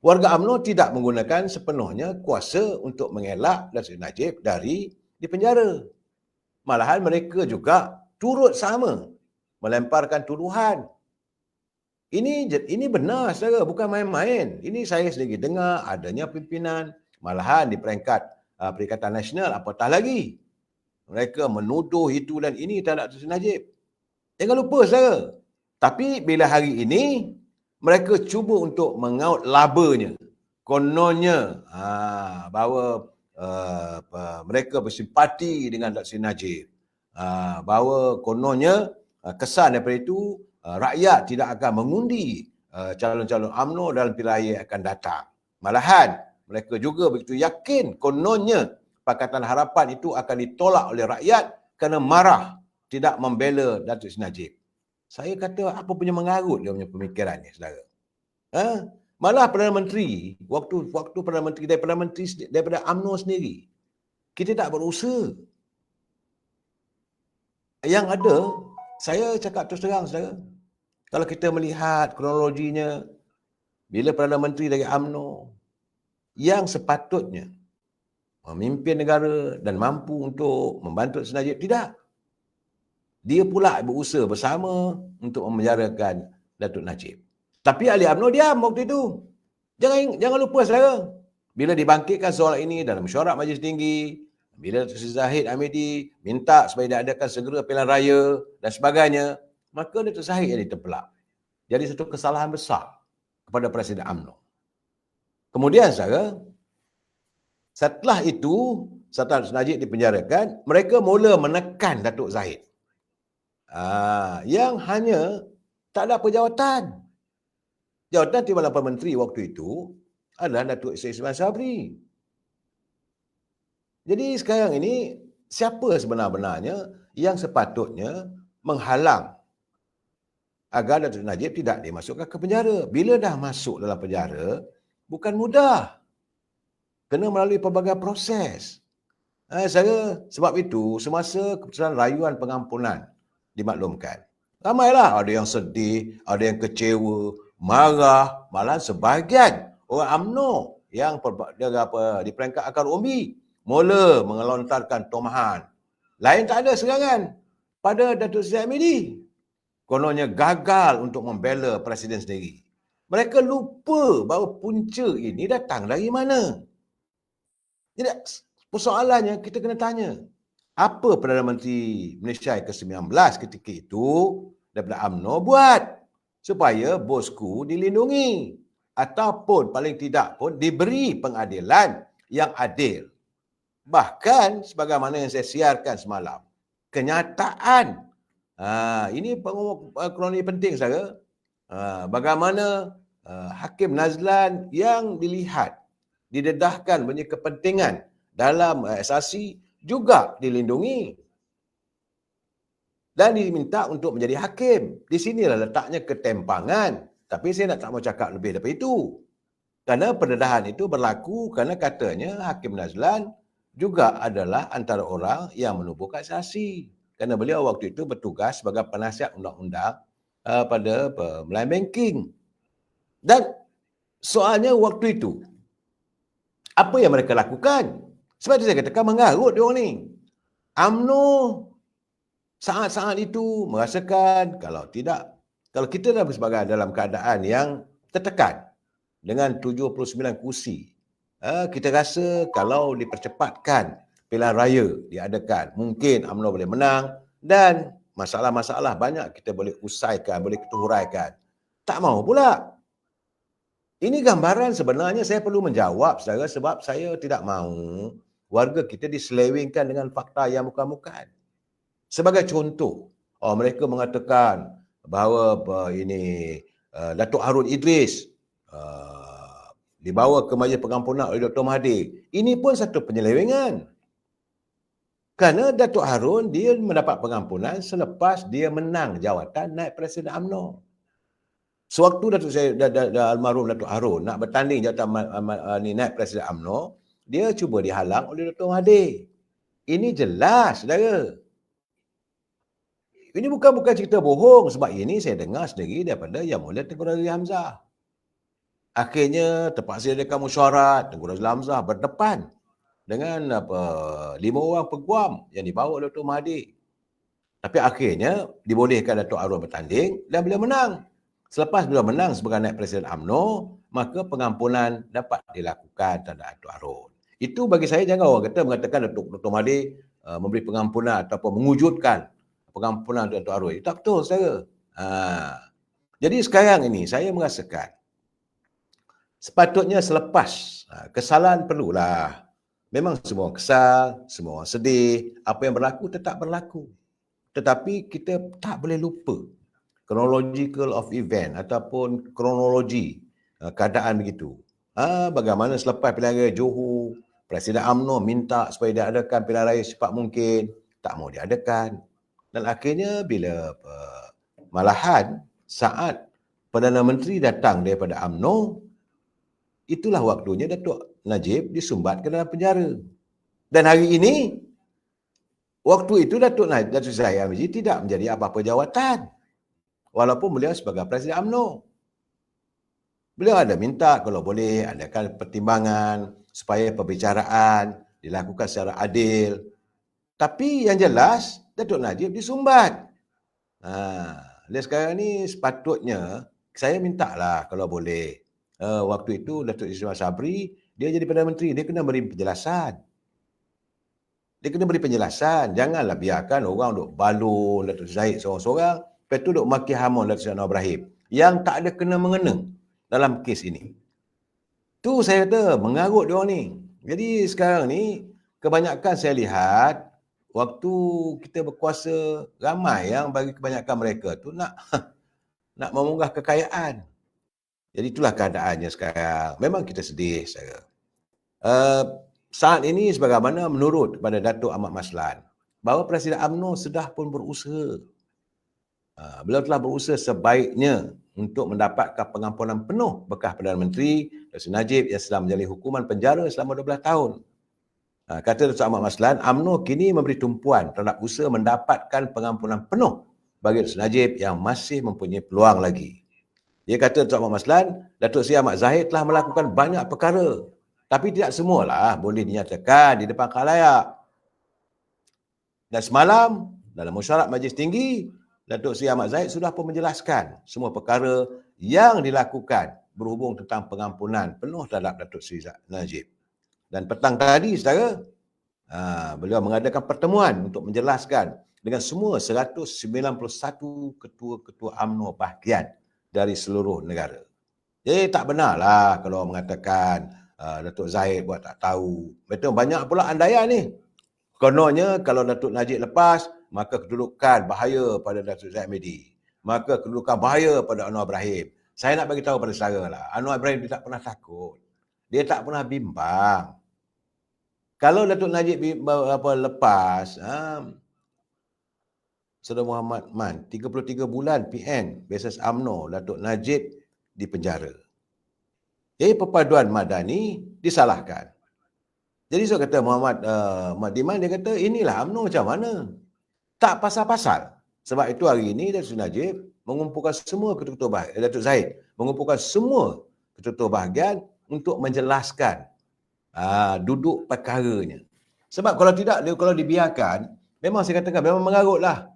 warga UMNO tidak menggunakan sepenuhnya kuasa untuk mengelak Datuk Seri Najib dari dipenjara. Malahan mereka juga turut sama melemparkan tuduhan. Ini benar, saudara, bukan main-main. Ini saya sendiri dengar adanya pimpinan, malahan di peringkat Perikatan Nasional, apatah lagi mereka menuduh itu dan ini terhadap Datuk Seri Najib. Jangan lupa, saudara. Tapi bila hari ini mereka cuba untuk mengaut labanya, kononnya bahawa mereka bersimpati dengan Datuk Seri Najib, bahawa kononnya kesan daripada itu rakyat tidak akan mengundi calon-calon UMNO dalam pilihan raya akan datang. Malahan mereka juga begitu yakin kononnya Pakatan Harapan itu akan ditolak oleh rakyat kerana marah tidak membela Datuk Seri Najib. Saya kata, apa punya mengarut dia punya pemikiran ni, saudara. Malah Perdana Menteri, waktu Perdana Menteri daripada UMNO sendiri, kita tak berusaha. Yang ada, saya cakap terus terang, saudara, kalau kita melihat kronologinya, bila Perdana Menteri dari UMNO yang sepatutnya memimpin negara dan mampu untuk membantu Seri Najib, tidak. Dia pula berusaha bersama untuk memenjarakan Datuk Najib. Tapi ahli UMNO diam waktu itu. Jangan lupa, saudara, bila dibangkitkan soal ini dalam mesyuarat Majlis Tinggi, bila Datuk Seri Zahid Hamidi minta supaya diadakan segera pilihan raya dan sebagainya, maka Datuk Zahid yang ditempelak. Jadi satu kesalahan besar kepada Presiden UMNO. Kemudian, saudara, setelah itu, setelah Datuk Najib dipenjarakan, mereka mula menekan Datuk Zahid. Yang hanya tak ada pejawatan. Jawatan Timbalan Menteri waktu itu adalah Datuk Seri Ismail Sabri. Jadi sekarang ini, siapa sebenar-benarnya yang sepatutnya menghalang agar Datuk Najib tidak dimasukkan ke penjara? Bila dah masuk dalam penjara, bukan mudah. Kena melalui pelbagai proses. Sebab itu, semasa keputusan rayuan pengampunan dimaklumkan, ramailah ada yang sedih, ada yang kecewa, marah, malah sebahagian orang UMNO yang di peringkat akar umbi mula mengelontarkan tomahan. Lain tak ada serangan pada Datuk Seri Hamidi. Kononnya gagal untuk membela Presiden sendiri. Mereka lupa bahawa punca ini datang dari mana. Jadi persoalannya kita kena tanya, apa Perdana Menteri Malaysia ke-19 ketika itu daripada UMNO buat supaya bosku dilindungi ataupun paling tidak pun diberi pengadilan yang adil. Bahkan sebagaimana yang saya siarkan semalam, kenyataan, ini kronologi penting saudara, bagaimana Hakim Nazlan yang dilihat didedahkan punya kepentingan dalam asasi juga dilindungi dan diminta untuk menjadi hakim. Di sinilah letaknya ketempangan. Tapi saya tak mau cakap lebih daripada itu. Kerana pendedahan itu berlaku kerana katanya Hakim Nazlan juga adalah antara orang yang menubuhkan asasi. Kerana beliau waktu itu bertugas sebagai penasihat undang-undang pada Melayu Banking. Dan soalnya waktu itu, apa yang mereka lakukan? Sebab itu saya katakan mengarut dia orang ni. UMNO saat-saat itu merasakan kalau kita dah sebagai dalam keadaan yang tertekan dengan 79 kursi, kita rasa kalau dipercepatkan pilihan raya diadakan, mungkin UMNO boleh menang dan masalah-masalah banyak kita boleh usaikan, boleh kita huraikan. Tak mahu pula. Ini gambaran sebenarnya saya perlu menjawab saudara sebab saya tidak mahu warga kita diselewengkan dengan fakta yang bukan-bukan. Sebagai contoh, mereka mengatakan bahawa Datuk Harun Idris dibawa ke majlis pengampunan oleh Dr. Mahathir. Ini pun satu penyelewengan. Kerana Datuk Harun dia mendapat pengampunan selepas dia menang jawatan naib Presiden UMNO. Sewaktu almarhum Datuk Harun nak bertanding jawatan naib Presiden UMNO, dia cuba dihalang oleh Dr. Mahathir. Ini jelas, saudara. Ini bukan cerita bohong sebab ini saya dengar sendiri daripada Yang Mulia Tengku Razili Hamzah. Akhirnya terpaksa adakan mesyuarat, Tengku Razili Hamzah berdepan dengan 5 orang peguam yang dibawa oleh Dr. Mahathir. Tapi akhirnya dibolehkan Datuk Harun bertanding dan beliau menang. Selepas beliau menang sebagai naib Presiden UMNO, maka pengampunan dapat dilakukan terhadap Datuk Harun. Itu bagi saya jangan orang kata mengatakan Dr. Mahathir memberi pengampunan ataupun mewujudkan pengampunan untuk Datuk Harun. Itu tak betul, saudara. Jadi sekarang ini saya merasakan sepatutnya selepas kesalahan perlulah. Memang semua orang kesal, semua orang sedih, apa yang berlaku tetap berlaku. Tetapi kita tak boleh lupa chronological of event ataupun kronologi keadaan begitu. Bagaimana selepas pilihan raya Johor, Presiden UMNO minta supaya diadakan pilihan raya secepat mungkin, tak mau diadakan. Dan akhirnya bila malahan saat Perdana Menteri datang daripada UMNO, itulah waktunya Datuk Najib disumbat ke dalam penjara. Dan hari ini, waktu itu Datuk Seri Hamidi tidak menjadi apa-apa jawatan. Walaupun beliau sebagai Presiden UMNO. Beliau ada minta kalau boleh adakan pertimbangan supaya perbicaraan dilakukan secara adil. Tapi yang jelas, Datuk Najib disumbat. Dan sekarang ni sepatutnya, saya mintalah kalau boleh. Waktu itu Datuk Ismail Sabri, dia jadi Perdana Menteri, dia kena beri penjelasan. Janganlah biarkan orang duk balon Datuk Zahid seorang-seorang, lepas tu duk maki hamun Datuk Seri Anwar Ibrahim yang tak ada kena-mengena dalam kes ini. Tu saya kata mengarut dia orang ni. Jadi sekarang ni kebanyakan saya lihat waktu kita berkuasa, ramai yang bagi kebanyakan mereka tu nak memunggah kekayaan. Jadi itulah keadaannya sekarang. Memang kita sedih saya. saat ini sebagaimana menurut kepada Datuk Ahmad Maslan, bahawa Presiden UMNO sudah pun berusaha. Beliau telah berusaha sebaiknya untuk mendapatkan pengampunan penuh bekas Perdana Menteri Dr. Najib yang sedang menjalani hukuman penjara selama 12 tahun. Kata Dr. Ahmad Maslan, UMNO kini memberi tumpuan terhadap usaha mendapatkan pengampunan penuh bagi Dr. Najib yang masih mempunyai peluang lagi. Dia kata Dr. Ahmad Maslan, Datuk Seri Ahmad Zahid telah melakukan banyak perkara, tapi tidak semualah boleh dinyatakan di depan khalayak. Dan semalam, dalam mesyuarat Majlis Tinggi, Datuk Seri Ahmad Zahid sudah pun menjelaskan semua perkara yang dilakukan berhubung tentang pengampunan penuh terhadap Datuk Seri Najib. Dan petang tadi, saudara, beliau mengadakan pertemuan untuk menjelaskan dengan semua 191 ketua-ketua UMNO bahagian dari seluruh negara. Jadi tak benarlah kalau mengatakan Datuk Zahid buat tak tahu. Betul, banyak pula andaian ni. Kononnya kalau Datuk Najib lepas, maka kedudukan bahaya pada Datuk Zahid Hamidi. Maka kedudukan bahaya pada Anwar Ibrahim. Saya nak bagi tahu pada saudara lah, Anwar Ibrahim dia tak pernah takut. Dia tak pernah bimbang. Kalau Datuk Najib lepas, Saudara Muhammad Man, 33 bulan PN, basis UMNO, Datuk Najib di penjara. Jadi perpaduan madani disalahkan. Jadi saya kata Muhammad Diman, dia kata inilah UMNO macam mana? Tak pasal-pasal. Sebab itu hari ini Datuk Najib mengumpulkan semua ketua-ketua bahagian, Datuk Zahid mengumpulkan semua ketua-ketua bahagian untuk menjelaskan duduk perkaranya. Sebab kalau tidak, kalau dibiarkan, memang saya katakan memang mengarutlah.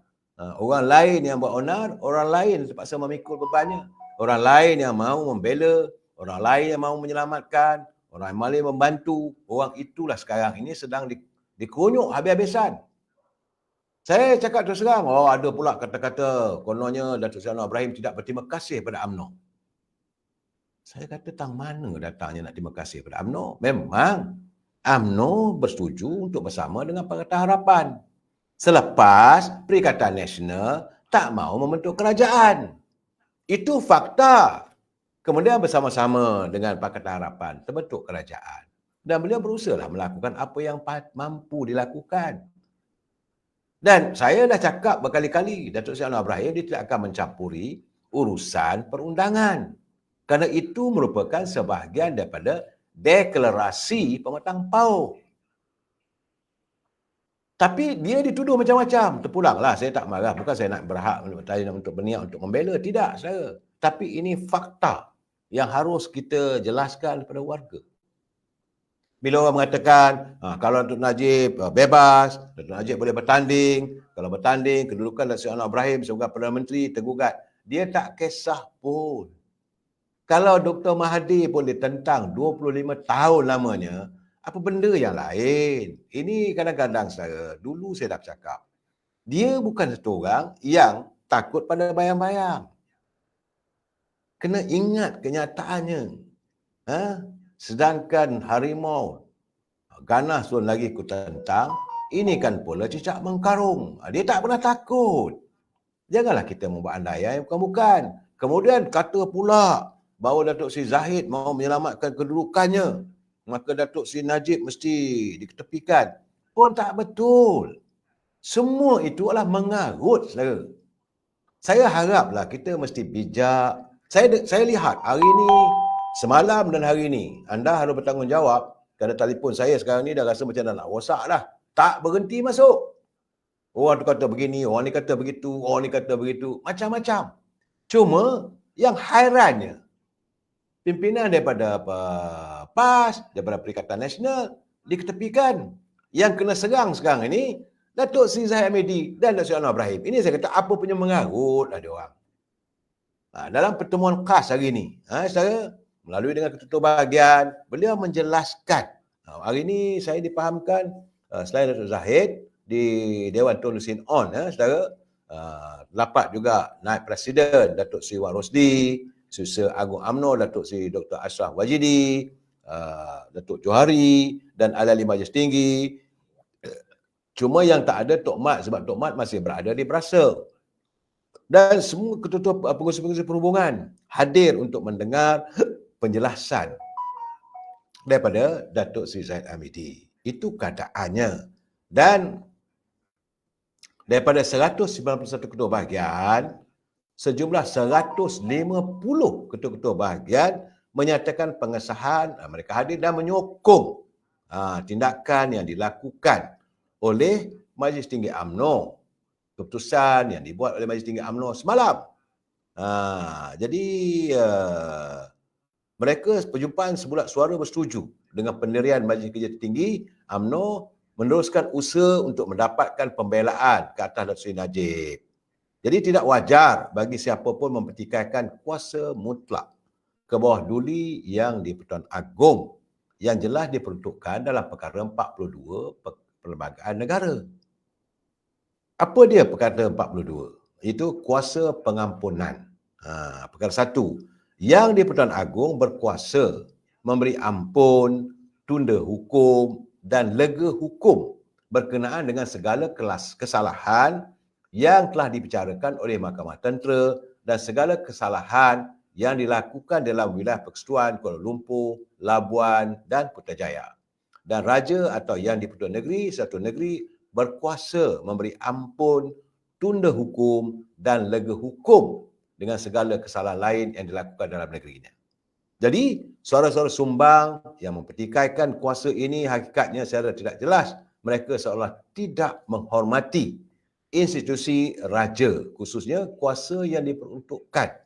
Orang lain yang buat onar, orang lain terpaksa memikul bebannya. Orang lain yang mahu membela, orang lain yang mahu menyelamatkan, orang lain membantu. Orang itulah sekarang ini sedang dikunyuk habis-habisan. Saya cakap terus terang, ada pula kata-kata kononnya Datuk Seri Anwar Ibrahim tidak berterima kasih pada UMNO. Saya kata tang mana datangnya nak terima kasih pada UMNO? Memang UMNO bersetuju untuk bersama dengan Pakatan Harapan. Selepas Perikatan Nasional tak mahu membentuk kerajaan. Itu fakta. Kemudian bersama-sama dengan Pakatan Harapan terbentuk kerajaan. Dan beliau berusaha melakukan apa yang mampu dilakukan. Dan saya dah cakap berkali-kali, Datuk Seri Anwar Ibrahim dia tidak akan mencampuri urusan perundangan. Kerana itu merupakan sebahagian daripada deklarasi pematang pauh. Tapi dia dituduh macam-macam. Terpulanglah, saya tak marah. Bukan saya nak berhak untuk berniat untuk membela. Tidak, saya. Tapi ini fakta yang harus kita jelaskan kepada warga. Bila orang mengatakan, kalau Datuk Najib bebas, Datuk Najib boleh bertanding. Kalau bertanding, kedudukan Datuk Seri Anwar Ibrahim sebagai Perdana Menteri tergugat. Dia tak kisah pun. Kalau Dr. Mahathir pun ditentang 25 tahun lamanya, apa benda yang lain? Ini kadang-kadang dulu saya dah cakap. Dia bukan satu orang yang takut pada bayang-bayang. Kena ingat kenyataannya. Sedangkan harimau ganas pun lagi ku tentang, ini kan pula cicak mengkarung. Dia tak pernah takut. Janganlah kita membuat andaian yang bukan-bukan. Kemudian kata pula bahawa Datuk Seri Zahid mahu menyelamatkan kedudukannya, maka Datuk Seri Najib mesti diketepikan. Pun tak betul. Semua itu adalah mengarut, saudara. Saya haraplah kita mesti bijak. Saya lihat hari ini, semalam dan hari ini, anda harus bertanggungjawab. Kerana telefon saya sekarang ni dah rasa macam dah nak rosak dah. Tak berhenti masuk. Orang tu kata begini, orang ni kata begitu, orang ni kata begitu. Macam-macam. Cuma yang hairannya, pimpinan daripada PAS, daripada Perikatan Nasional, diketepikan. Yang kena serang sekarang ini, Datuk Seri Zahid Hamidi dan Datuk Seri Anwar Ibrahim. Ini saya kata, apa punya mengarut lah dia orang. Dalam pertemuan khas hari ini, saya melalui dengan ketua bahagian, beliau menjelaskan. Hari ini saya dipahamkan, selain Datuk Zahid, di Dewan Tun Sin On, saudara, dapat juga naib presiden Datuk Seri Wan Rosdi, Susah Agung UMNO Datuk Seri Dr. Ashraf Wajidi, Datuk Johari dan ahli Majlis Tinggi. Cuma yang tak ada Tok Mat, sebab Tok Mat masih berada di Brussels. Dan semua ketua-ketua pengurusi-pengurusi perhubungan hadir untuk mendengar penjelasan daripada Datuk Seri Zahid Hamidi. Itu keadaannya. Dan daripada 191 ketua bahagian, sejumlah 150 ketua-ketua bahagian menyatakan pengesahan, mereka hadir dan menyokong tindakan yang dilakukan oleh Majlis Tinggi UMNO, keputusan yang dibuat oleh Majlis Tinggi UMNO semalam. Jadi mereka perjumpaan sebulat suara bersetuju dengan pendirian Majlis Kerja Tinggi UMNO meneruskan usaha untuk mendapatkan pembelaan ke atas Datuk Seri Najib. Jadi tidak wajar bagi siapa pun mempertikaikan kuasa mutlak ke bawah duli yang di-Pertuan Agong yang jelas diperuntukkan dalam perkara 42 Perlembagaan Negara. Apa dia perkara 42? Itu kuasa pengampunan. Perkara 1, yang di-Pertuan Agong berkuasa memberi ampun, tunda hukum dan lega hukum berkenaan dengan segala kesalahan yang telah dibicarakan oleh Mahkamah Tentera dan segala kesalahan yang dilakukan dalam wilayah Persekutuan Kuala Lumpur, Labuan dan Putrajaya. Dan Raja atau yang di-Pertuan Negeri, satu negeri berkuasa memberi ampun, tunda hukum dan lega hukum dengan segala kesalahan lain yang dilakukan dalam negerinya. Jadi, suara-suara sumbang yang mempertikaikan kuasa ini hakikatnya secara tidak jelas mereka seolah tidak menghormati institusi raja, khususnya kuasa yang diperuntukkan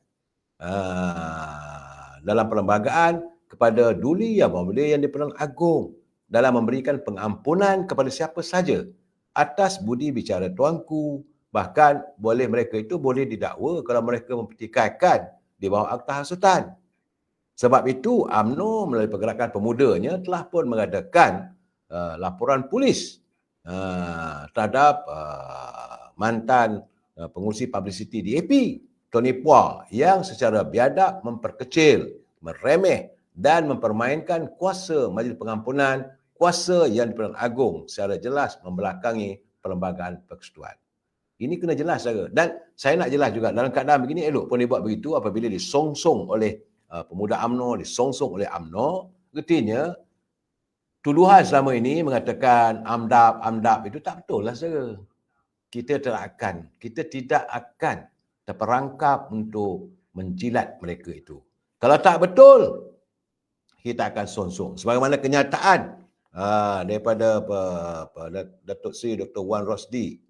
dalam perlembagaan kepada duli yang bermulia yang di-Pertuan Agong dalam memberikan pengampunan kepada siapa saja atas budi bicara tuanku. Bahkan mereka itu boleh didakwa kalau mereka mempertikaikan di bawah Akta Hasutan. Sebab itu UMNO melalui pergerakan pemudanya telah pun mengadakan laporan polis terhadap mantan pengurusi publicity DAP, Tony Puah, yang secara biadab memperkecil, meremeh dan mempermainkan kuasa Majlis Pengampunan, kuasa yang di-Pertuan Agong secara jelas membelakangi Perlembagaan Persekutuan. Ini kena jelas saja. Dan saya nak jelas juga, dalam keadaan begini elok pun dia buat begitu apabila disongsong oleh pemuda UMNO, disongsong oleh UMNO, artinya tuduhan selama ini mengatakan AMDAP itu tak betul lah saja. Kita tidak akan terperangkap untuk menjilat mereka itu. Kalau tak betul, kita akan songsong. Sebagaimana kenyataan daripada Datuk Seri Dr. Wan Rosdi,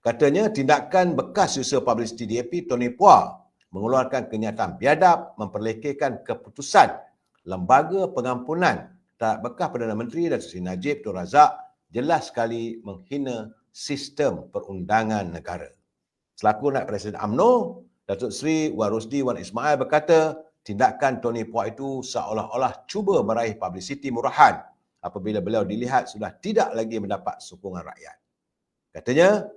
katanya tindakan bekas usaha publicity DAP Tony Puah mengeluarkan kenyataan biadab memperlekehkan keputusan Lembaga Pengampunan terhadap bekas Perdana Menteri Datuk Seri Najib Tun Razak jelas sekali menghina sistem perundangan negara. Selaku Naib Presiden UMNO, Datuk Seri Wan Rosdi Wan Ismail berkata, tindakan Tony Puah itu seolah-olah cuba meraih publicity murahan apabila beliau dilihat sudah tidak lagi mendapat sokongan rakyat. Katanya,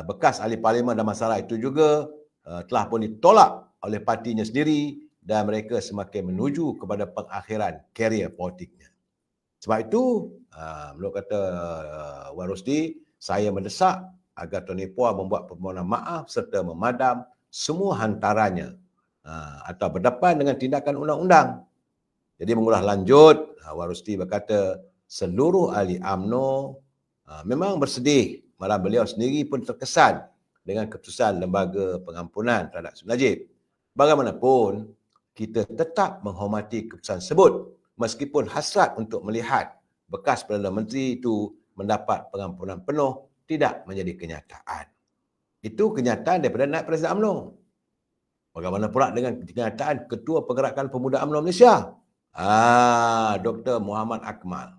bekas ahli parlimen dan masalah itu juga telah pun ditolak oleh partinya sendiri dan mereka semakin menuju kepada pengakhiran karier politiknya. Sebab itu, menurut kata Wan Rosdi, saya mendesak agar Tony Puah membuat permohonan maaf serta memadam semua hantarannya atau berdepan dengan tindakan undang-undang. Jadi mengulas lanjut, Wan Rosdi berkata, seluruh ahli UMNO memang bersedih, malah beliau sendiri pun terkesan dengan keputusan Lembaga Pengampunan terhadap Seri Najib. Bagaimanapun, kita tetap menghormati keputusan tersebut meskipun hasrat untuk melihat bekas Perdana Menteri itu mendapat pengampunan penuh tidak menjadi kenyataan. Itu kenyataan daripada Naib Presiden UMNO. Bagaimana pula dengan kenyataan Ketua Pergerakan Pemuda UMNO Malaysia, Dr. Muhammad Akmal.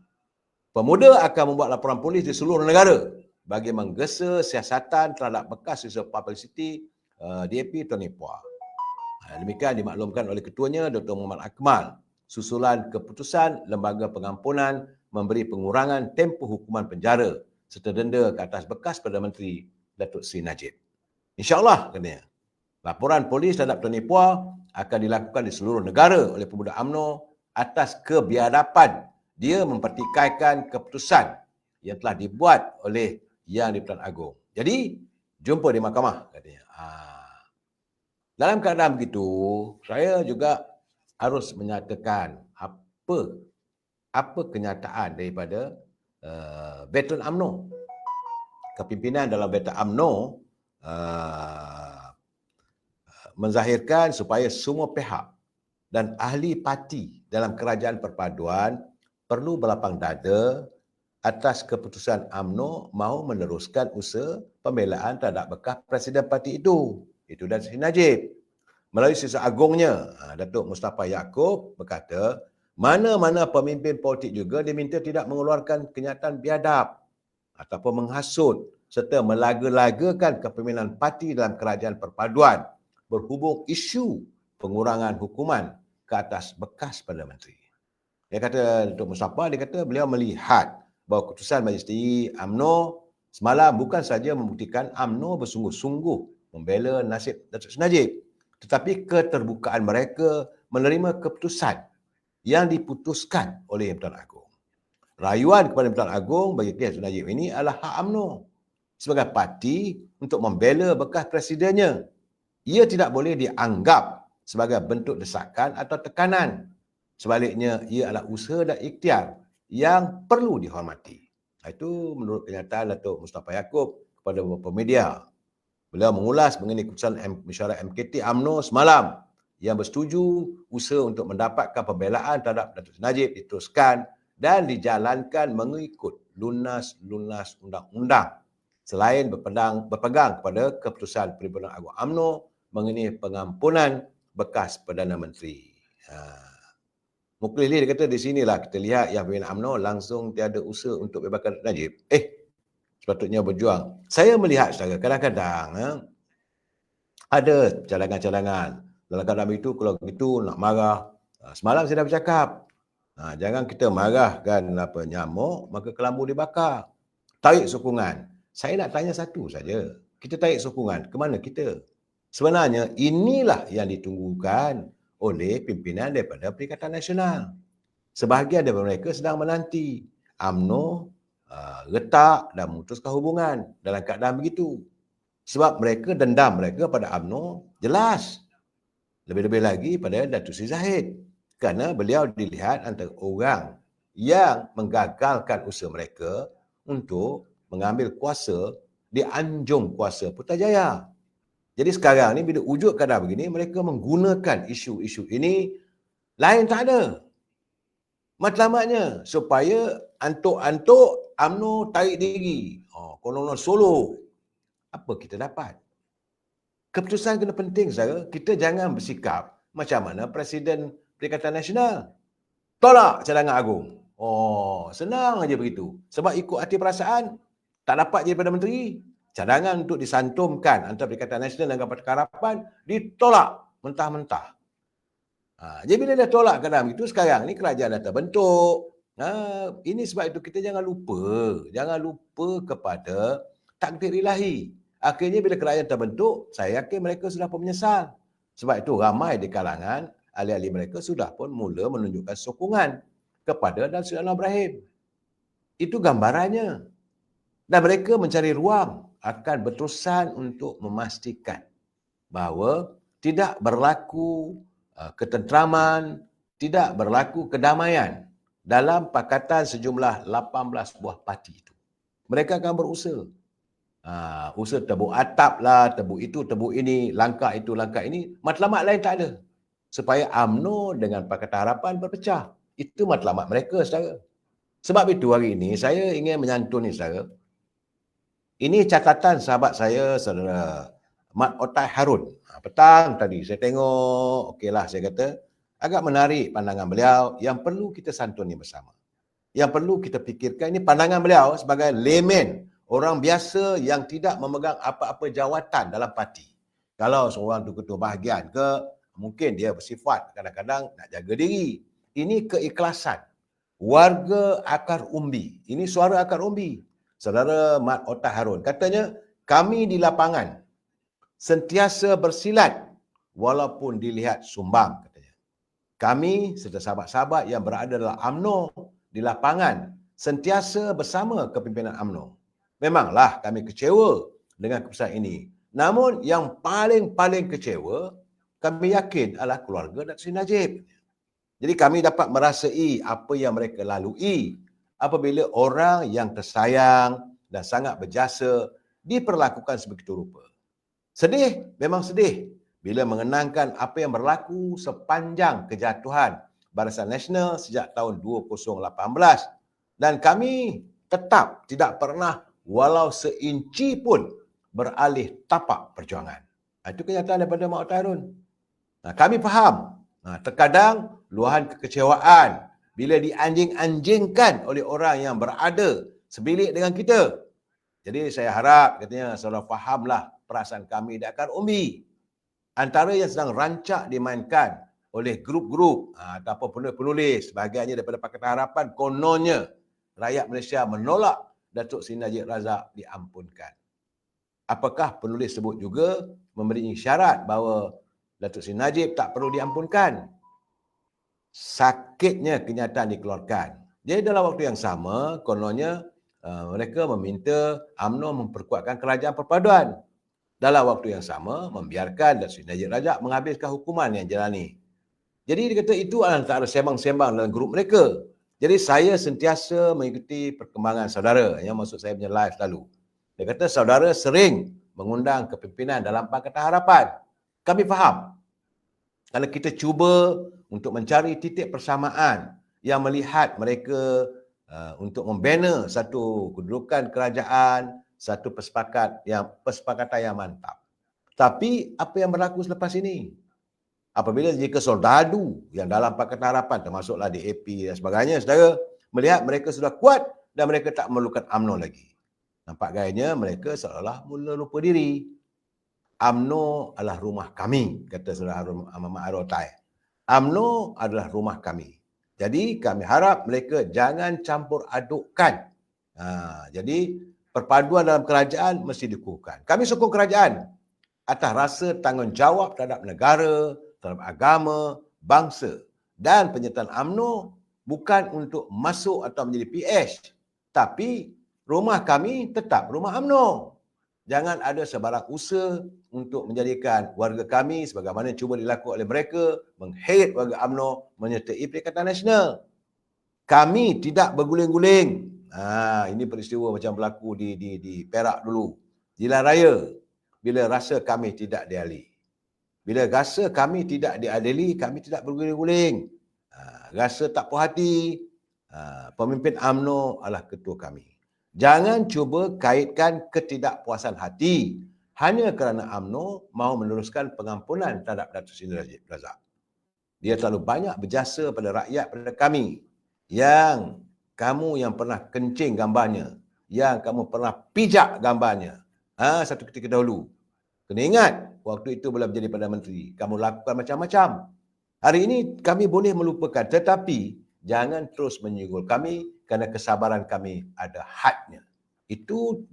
Pemuda akan membuat laporan polis di seluruh negara bagi menggesa siasatan terhadap bekas usaha publicity DAP Tony Puah. Demikian dimaklumkan oleh ketuanya Dr. Muhammad Akmal susulan keputusan Lembaga Pengampunan memberi pengurangan tempoh hukuman penjara serta denda ke atas bekas Perdana Menteri Datuk Seri Najib. InsyaAllah, katanya, laporan polis terhadap Tony Puah akan dilakukan di seluruh negara oleh pemuda UMNO atas kebiadaban dia mempertikaikan keputusan yang telah dibuat oleh Yang di-Pertuan Agong. Jadi, jumpa di mahkamah, katanya. Dalam keadaan begitu, saya juga harus menyatakan apa apa kenyataan daripada veteran UMNO. Kepimpinan dalam veteran UMNO menzahirkan supaya semua pihak dan ahli parti dalam kerajaan perpaduan perlu berlapang dada atas keputusan UMNO mahu meneruskan usaha pembelaan terhadap bekas Presiden parti itu. Itu Datuk Seri Najib. Melalui Sisa Agungnya, Datuk Mustafa Yaakob berkata, mana-mana pemimpin politik juga diminta tidak mengeluarkan kenyataan biadab ataupun menghasut serta melaga-lagakan kepimpinan parti dalam kerajaan perpaduan berhubung isu pengurangan hukuman ke atas bekas Perdana Menteri. Dia kata, Datuk Mustafa, dia kata beliau melihat bahawa keputusan Majlis Tinggi UMNO semalam bukan saja membuktikan UMNO bersungguh-sungguh membela nasib Datuk Seri Najib, tetapi keterbukaan mereka menerima keputusan yang diputuskan oleh Pertuan Agong. Rayuan kepada Pertuan Agong bagi kes Najib ini adalah hak UMNO sebagai parti untuk membela bekas presidennya. Ia tidak boleh dianggap sebagai bentuk desakan atau tekanan. Sebaliknya, ia adalah usaha dan ikhtiar yang perlu dihormati. Itu menurut kenyataan Datuk Mustafa Yaakob kepada beberapa media. Beliau mengulas mengenai keputusan mesyuarat MKT UMNO semalam yang bersetuju usaha untuk mendapatkan pembelaan terhadap Datuk Seri Najib diteruskan dan dijalankan mengikut lunas-lunas undang-undang selain berpegang kepada keputusan Perhimpunan Agung UMNO mengenai pengampunan bekas Perdana Menteri. Muklis dia kata di sinilah kita lihat yang pimpinan UMNO langsung tiada usaha untuk bebaskan Najib. Sepatutnya berjuang. Saya melihat saudara, kadang-kadang ada cadangan-cadangan. Dalam keadaan itu, kalau begitu nak marah. Semalam saya dah bercakap, jangan kita marah kan nyamuk, maka kelambu dibakar. Tarik sokongan. Saya nak tanya satu saja. Kita tarik sokongan, ke mana kita? Sebenarnya inilah yang ditunggukan oleh pimpinan daripada Perikatan Nasional. Sebahagian daripada mereka sedang menanti UMNO retak dan memutuskan hubungan dalam keadaan begitu. Sebab mereka dendam mereka pada UMNO jelas. Lebih-lebih lagi pada Datuk Seri Zahid. Kerana beliau dilihat antara orang yang menggagalkan usaha mereka untuk mengambil kuasa di anjung kuasa Putrajaya. Jadi sekarang ni bila wujud keadaan begini, mereka menggunakan isu-isu ini lain tak ada. Matlamatnya supaya antuk-antuk UMNO tarik diri. Konon solo. Apa kita dapat? Keputusan kena penting, saudara. Kita jangan bersikap macam mana Presiden Perikatan Nasional. Tolak cadangan agung. Senang aja begitu. Sebab ikut hati perasaan, tak dapat jadi Perdana Menteri. Cadangan untuk disantumkan antara Perikatan Nasional dan Pakatan Harapan ditolak mentah-mentah. Jadi bila dah tolak keadaan itu, sekarang ni kerajaan dah terbentuk. Ini sebab itu kita jangan lupa kepada takdir ilahi. Akhirnya bila kerajaan terbentuk, saya yakin mereka sudah pun menyesal. Sebab itu ramai di kalangan ahli-ahli mereka sudah pun mula menunjukkan sokongan kepada Datuk Seri Anwar Ibrahim. Itu gambarannya. Dan mereka mencari ruang akan berterusan untuk memastikan bahawa tidak berlaku ketenteraman, tidak berlaku kedamaian dalam pakatan sejumlah 18 buah parti itu. Mereka akan berusaha. Usaha tebuk atap lah, tebuk itu, tebuk ini, langkah itu, langkah ini. Matlamat lain tak ada. Supaya UMNO dengan Pakatan Harapan berpecah. Itu matlamat mereka, saudara. Sebab itu hari ini saya ingin menyantuni, saudara. Ini catatan sahabat saya, saudara Mat Otai Harun. Petang tadi saya tengok, okeylah saya kata, agak menarik pandangan beliau yang perlu kita santuni bersama. Yang perlu kita fikirkan, ini pandangan beliau sebagai layman, orang biasa yang tidak memegang apa-apa jawatan dalam parti. Kalau seorang tu ketua bahagian ke, mungkin dia bersifat kadang-kadang nak jaga diri. Ini keikhlasan. Warga akar umbi. Ini suara akar umbi. Saudara Mat Otai Harun katanya, kami di lapangan sentiasa bersilat walaupun dilihat sumbang, katanya. Kami serta sahabat-sahabat yang berada dalam UMNO di lapangan sentiasa bersama kepimpinan UMNO. Memanglah kami kecewa dengan keputusan ini. Namun yang paling kecewa kami yakin adalah keluarga Datuk Seri Najib. Jadi kami dapat merasai apa yang mereka lalui apabila orang yang tersayang dan sangat berjasa diperlakukan sebegitu rupa. Sedih, memang sedih bila mengenangkan apa yang berlaku sepanjang kejatuhan Barisan Nasional sejak tahun 2018 dan kami tetap tidak pernah walau seinci pun beralih tapak perjuangan. Itu kenyataan daripada Mak Tarun. Kami faham, terkadang luahan kekecewaan bila dianjing-anjingkan oleh orang yang berada sebilik dengan kita. Jadi saya harap katanya saudara fahamlah perasaan kami di akar umbi. Antara yang sedang rancak dimainkan oleh grup-grup ataupun penulis sebagainya daripada Pakatan Harapan, kononnya rakyat Malaysia menolak Datuk Seri Najib Razak diampunkan. Apakah penulis sebut juga memberi isyarat bahawa Datuk Seri Najib tak perlu diampunkan? Sakitnya kenyataan dikeluarkan. Jadi dalam waktu yang sama, kononnya mereka meminta UMNO memperkuatkan kerajaan perpaduan. Dalam waktu yang sama, membiarkan Datuk Seri Najib Razak menghabiskan hukuman yang jalani. Jadi dia kata itu antara sembang-sembang dalam grup mereka. Jadi saya sentiasa mengikuti perkembangan saudara, yang maksud saya punya live selalu. Dia kata saudara sering mengundang kepimpinan dalam Pakatan Harapan. Kami faham. Kalau kita cuba untuk mencari titik persamaan yang melihat mereka untuk membina satu kedudukan kerajaan, satu persepakatan yang mantap. Tapi apa yang berlaku selepas ini? Apabila jika soldadu yang dalam Pakatan Harapan, termasuklah DAP dan sebagainya, saudara, melihat mereka sudah kuat dan mereka tak memerlukan UMNO lagi. Nampak gayanya mereka seolah mula lupa diri. UMNO adalah rumah kami, kata saudara Muhammad Arotai. UMNO adalah rumah kami. Jadi kami harap mereka jangan campur adukkan. Jadi perpaduan dalam kerajaan mesti dikukuhkan. Kami sokong kerajaan atas rasa tanggungjawab terhadap negara, terhadap agama, bangsa dan penyertaan UMNO bukan untuk masuk atau menjadi PH. Tapi rumah kami tetap rumah UMNO. Jangan ada sebarang usaha untuk menjadikan warga kami sebagaimana cuba dilakukan oleh mereka, mengheret warga UMNO menyertai Perikatan Nasional. Kami tidak berguling-guling. Ini peristiwa macam berlaku di Perak dulu. Jilan Raya. Bila rasa kami tidak diadili. Bila rasa kami tidak diadili, kami tidak berguling-guling. Rasa tak puas hati, pemimpin UMNO adalah ketua kami. Jangan cuba kaitkan ketidakpuasan hati hanya kerana UMNO mahu meneruskan pengampunan terhadap Datuk Seri Najib Razak. Dia terlalu banyak berjasa pada rakyat, pada kami. Yang kamu yang pernah kencing gambarnya, yang kamu pernah pijak gambarnya, satu ketika dahulu. Kena ingat, waktu itu bila menjadi Perdana Menteri, kamu lakukan macam-macam. Hari ini kami boleh melupakan, tetapi jangan terus menyinggol kami kerana kesabaran kami ada hadnya. Itu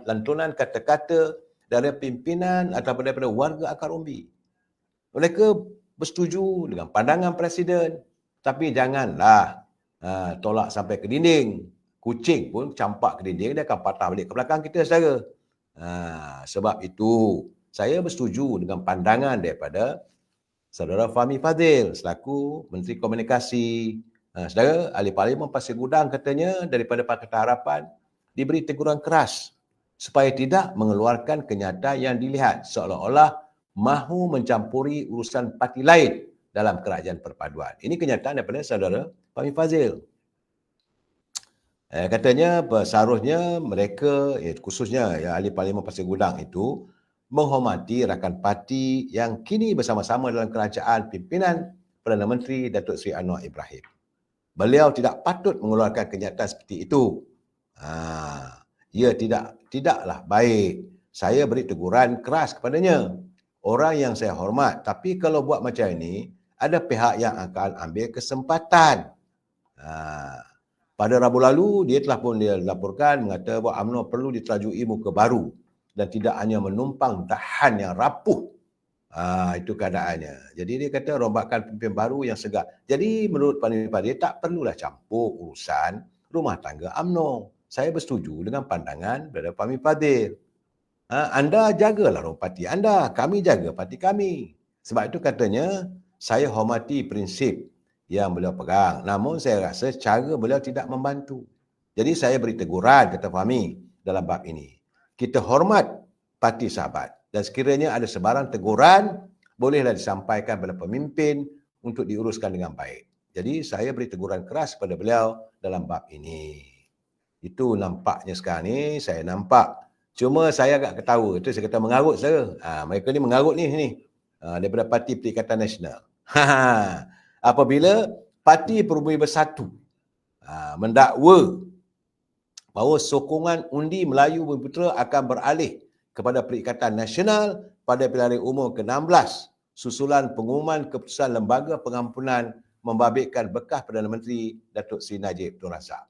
lantunan kata-kata dari pimpinan atau daripada warga akar umbi. Mereka bersetuju dengan pandangan Presiden, tapi janganlah tolak sampai ke dinding. Kucing pun campak ke dinding, dia akan patah balik ke belakang kita, saudara. Sebab itu, saya bersetuju dengan pandangan daripada Saudara Fahmi Fadzil selaku Menteri Komunikasi. Saudara, Ahli Parlimen Pasir Gudang katanya daripada Pakatan Harapan diberi teguran keras supaya tidak mengeluarkan kenyataan yang dilihat seolah-olah mahu mencampuri urusan parti lain dalam kerajaan perpaduan. Ini kenyataan daripada Saudara Fahmi Fadzil. Katanya seharusnya mereka, khususnya Ahli Parlimen Pasir Gudang itu, menghormati rakan parti yang kini bersama-sama dalam kerajaan pimpinan Perdana Menteri Datuk Seri Anwar Ibrahim. Beliau tidak patut mengeluarkan kenyataan seperti itu. Ia tidaklah baik. Saya beri teguran keras kepadanya. Orang yang saya hormat. Tapi kalau buat macam ini, ada pihak yang akan ambil kesempatan. Pada Rabu lalu, dia telah pun dilaporkan mengatakan bahawa UMNO perlu diterajui muka baru dan tidak hanya menumpang tahan yang rapuh. Itu keadaannya. Jadi dia kata rombakan pemimpin baru yang segar. Jadi menurut pandangan dia tak perlulah campur urusan rumah tangga UMNO. Saya bersetuju dengan pandangan daripada Fahmi Fadzil. Anda jagalah parti anda, kami jaga parti kami. Sebab itu katanya, saya hormati prinsip yang beliau pegang. Namun saya rasa cara beliau tidak membantu. Jadi saya beri teguran kepada Fahmi dalam bab ini. Kita hormat parti Sahabat dan sekiranya ada sebarang teguran bolehlah disampaikan kepada pemimpin untuk diuruskan dengan baik. Jadi saya beri teguran keras kepada beliau dalam bab ini. Itu nampaknya sekarang ni saya nampak. Cuma saya agak ketawa. Itu saya kata mengarut saya. Mereka ni mengarut ni. Daripada Parti Perikatan Nasional. Apabila Parti Perubumi Bersatu mendakwa bahawa sokongan undi Melayu Bumiputera akan beralih kepada Perikatan Nasional pada pilihan raya umum ke-16 susulan pengumuman keputusan Lembaga Pengampunan membabitkan bekas Perdana Menteri Datuk Seri Najib Tun Razak.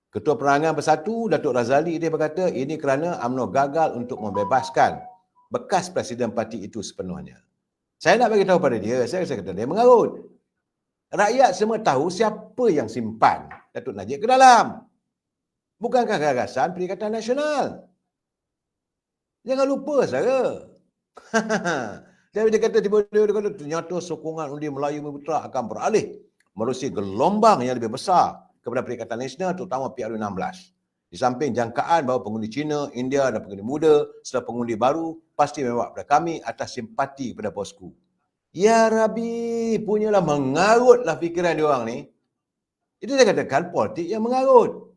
Ketua Penerangan Bersatu Datuk Razali dia berkata ini kerana UMNO gagal untuk membebaskan bekas Presiden parti itu sepenuhnya. Saya nak bagi tahu pada dia, saya kata dia mengarut. Rakyat semua tahu siapa yang simpan Datuk Najib ke dalam. Bukankah gagasan Perikatan Nasional? Jangan lupa saya. Dia kata tiba-tiba dia kata ternyata sokongan undi Melayu Bumiputera akan beralih menerusi gelombang yang lebih besar kepada Perikatan Nasional terutama PRU16. Di samping jangkaan bahawa pengundi Cina, India dan pengundi muda serta pengundi baru pasti membawa kepada kami atas simpati kepada bosku. Ya Rabbi, punyalah mengarutlah fikiran diorang ni. Itu saya katakan politik yang mengarut.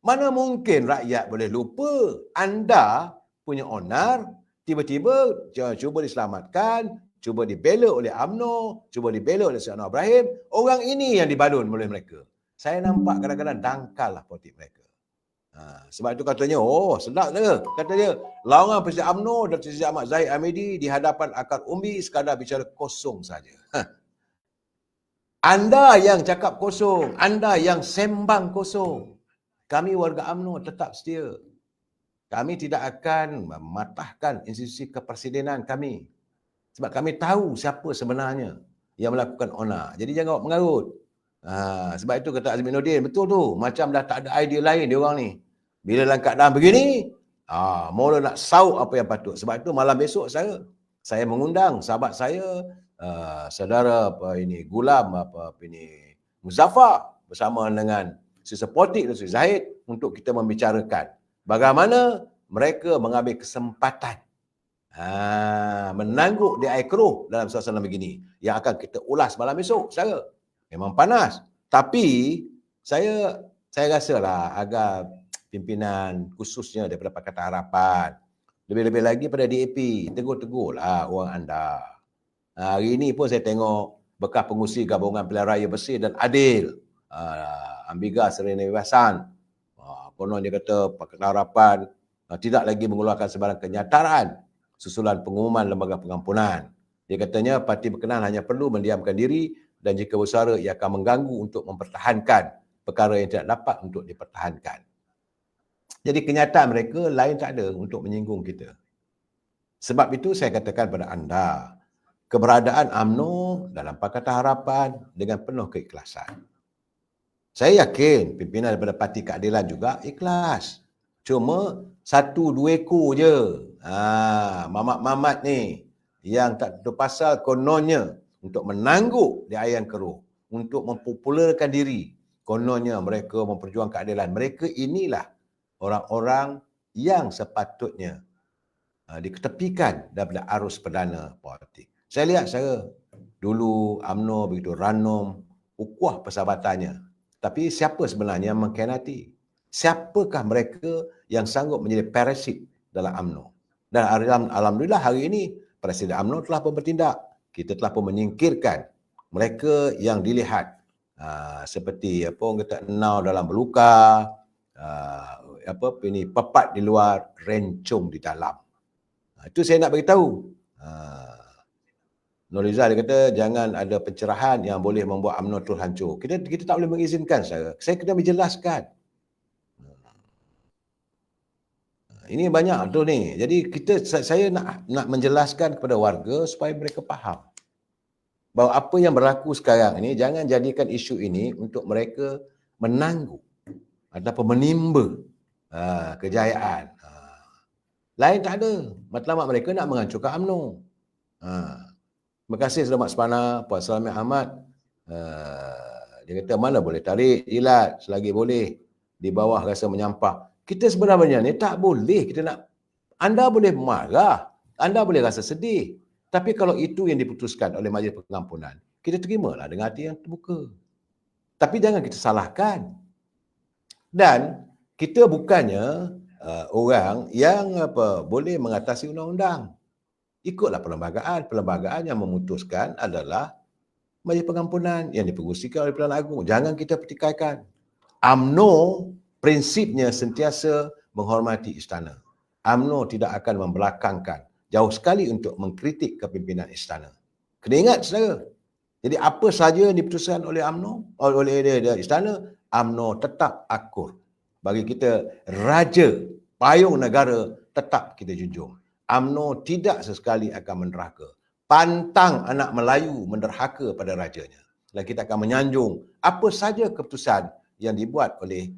Mana mungkin rakyat boleh lupa anda punya onar tiba-tiba cuba diselamatkan, cuba dibela oleh UMNO, cuba dibela oleh Syed Anwar Ibrahim. Orang ini yang dibalun oleh mereka. Saya nampak kadang-kadang dangkal lah politik mereka. Sebab itu katanya, oh sedap dia. Kata dia, lawangan Presiden UMNO Dr. Seri Ahmad Zahid Hamidi di hadapan akar umbi sekadar bicara kosong saja. Anda yang cakap kosong, anda yang sembang kosong. Kami warga UMNO tetap setia. Kami tidak akan mematahkan institusi kepresidenan kami. Sebab kami tahu siapa sebenarnya yang melakukan onar. Jadi jangan mengarut. Sebab itu kata Azminuddin, betul tu. Macam dah tak ada idea lain dia orang ni. Bila dalam keadaan begini, mula nak saut apa yang patut. Sebab itu malam besok saya mengundang sahabat saya, saudara Gulam Muzaffar bersama dengan Sir Potik dan Sir Zahid untuk kita membicarakan bagaimana mereka mengambil kesempatan menangguk di air keruh dalam suasana begini yang akan kita ulas malam esok. Saya memang panas, tapi saya rasalah agak pimpinan khususnya daripada Pakatan Harapan, lebih-lebih lagi pada DAP, tegur-tegurlah orang anda. Hari ini pun saya tengok bekas pengurusi Gabungan Pilihan Raya Bersih dan Adil, Ambiga Serena Bebasan, konon dia kata Pakatan Harapan tidak lagi mengeluarkan sebarang kenyataan susulan pengumuman Lembaga Pengampunan. Dia katanya parti berkenaan hanya perlu mendiamkan diri dan jika bersuara ia akan mengganggu untuk mempertahankan perkara yang tidak dapat untuk dipertahankan. Jadi kenyataan mereka lain tak ada untuk menyinggung kita. Sebab itu saya katakan pada anda, keberadaan UMNO dalam Pakatan Harapan dengan penuh keikhlasan. Saya yakin pimpinan daripada Parti Keadilan juga ikhlas. Cuma 1-2 ekor je. Mamat-mamat ni yang tak tahu pasal kononnya untuk menangguk di air yang keruh, untuk mempopularkan diri. Kononnya mereka memperjuang keadilan. Mereka inilah orang-orang yang sepatutnya diketepikan daripada arus perdana politik. Saya lihat dulu UMNO begitu ranum, ukuah persahabatannya. Tapi siapa sebenarnya yang mengkhianati? Siapakah mereka yang sanggup menjadi parasit dalam UMNO? Dan alhamdulillah hari ini Presiden UMNO telah pun bertindak. Kita telah pun menyingkirkan mereka yang dilihat seperti orang kata enau dalam beluka, pepat di luar, rencung di dalam. Itu saya nak beritahu. Nuriza dia kata jangan ada pencerahan yang boleh membuat UMNO terus hancur. Kita tak boleh mengizinkan saya kena menjelaskan. Ini banyak tu ni. Jadi saya nak menjelaskan kepada warga supaya mereka faham bahawa apa yang berlaku sekarang ini jangan jadikan isu ini untuk mereka menangguk ataupun menimba kejayaan. Lain tak ada. Matlamat mereka nak menghancurkan UMNO. Terima kasih Selamat Sepana Puan Salami Ahmad Dia kata mana boleh tarik, jilat selagi boleh. Di bawah rasa menyampah. Kita sebenarnya ni tak boleh kita nak. Anda boleh marah, anda boleh rasa sedih. Tapi kalau itu yang diputuskan oleh Majlis Pengampunan, kita terimalah dengan hati yang terbuka. Tapi jangan kita salahkan. Dan kita bukannya orang yang boleh mengatasi undang-undang. Ikutlah perlembagaan. Perlembagaan yang memutuskan adalah Majlis Pengampunan yang dipengerusikan oleh Perdana Agung. Jangan kita pertikaikan. UMNO prinsipnya sentiasa menghormati istana. UMNO tidak akan membelakangkan, jauh sekali untuk mengkritik kepimpinan istana. Kena ingat, saudara. Jadi apa saja yang diputuskan oleh UMNO, oleh istana, UMNO tetap akur. Bagi kita, raja payung negara tetap kita junjung. UMNO tidak sesekali akan menderhaka. Pantang anak Melayu menderhaka pada rajanya. Dan kita akan menyanjung apa saja keputusan yang dibuat oleh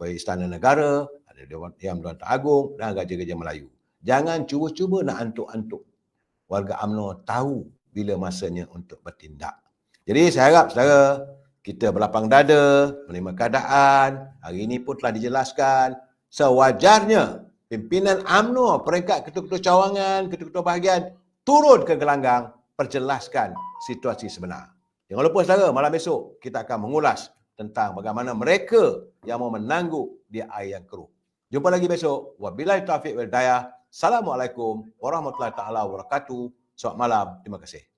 Istana Negara, Yang Bertuan Agong dan Raja-Raja Melayu. Jangan cuba-cuba nak antuk-antuk. Warga UMNO tahu bila masanya untuk bertindak. Jadi saya harap saudara, kita berlapang dada, menerima keadaan. Hari ini pun telah dijelaskan. Sewajarnya pimpinan UMNO, peringkat ketua-ketua cawangan, ketua-ketua bahagian, turun ke gelanggang, perjelaskan situasi sebenar. Jangan lupa saudara, malam esok kita akan mengulas tentang bagaimana mereka yang mau menangguk di air yang keruh. Jumpa lagi besok. Wabillahi taufiq wal hidayah. Assalamualaikum warahmatullahi taala wabarakatuh. Selamat malam. Terima kasih.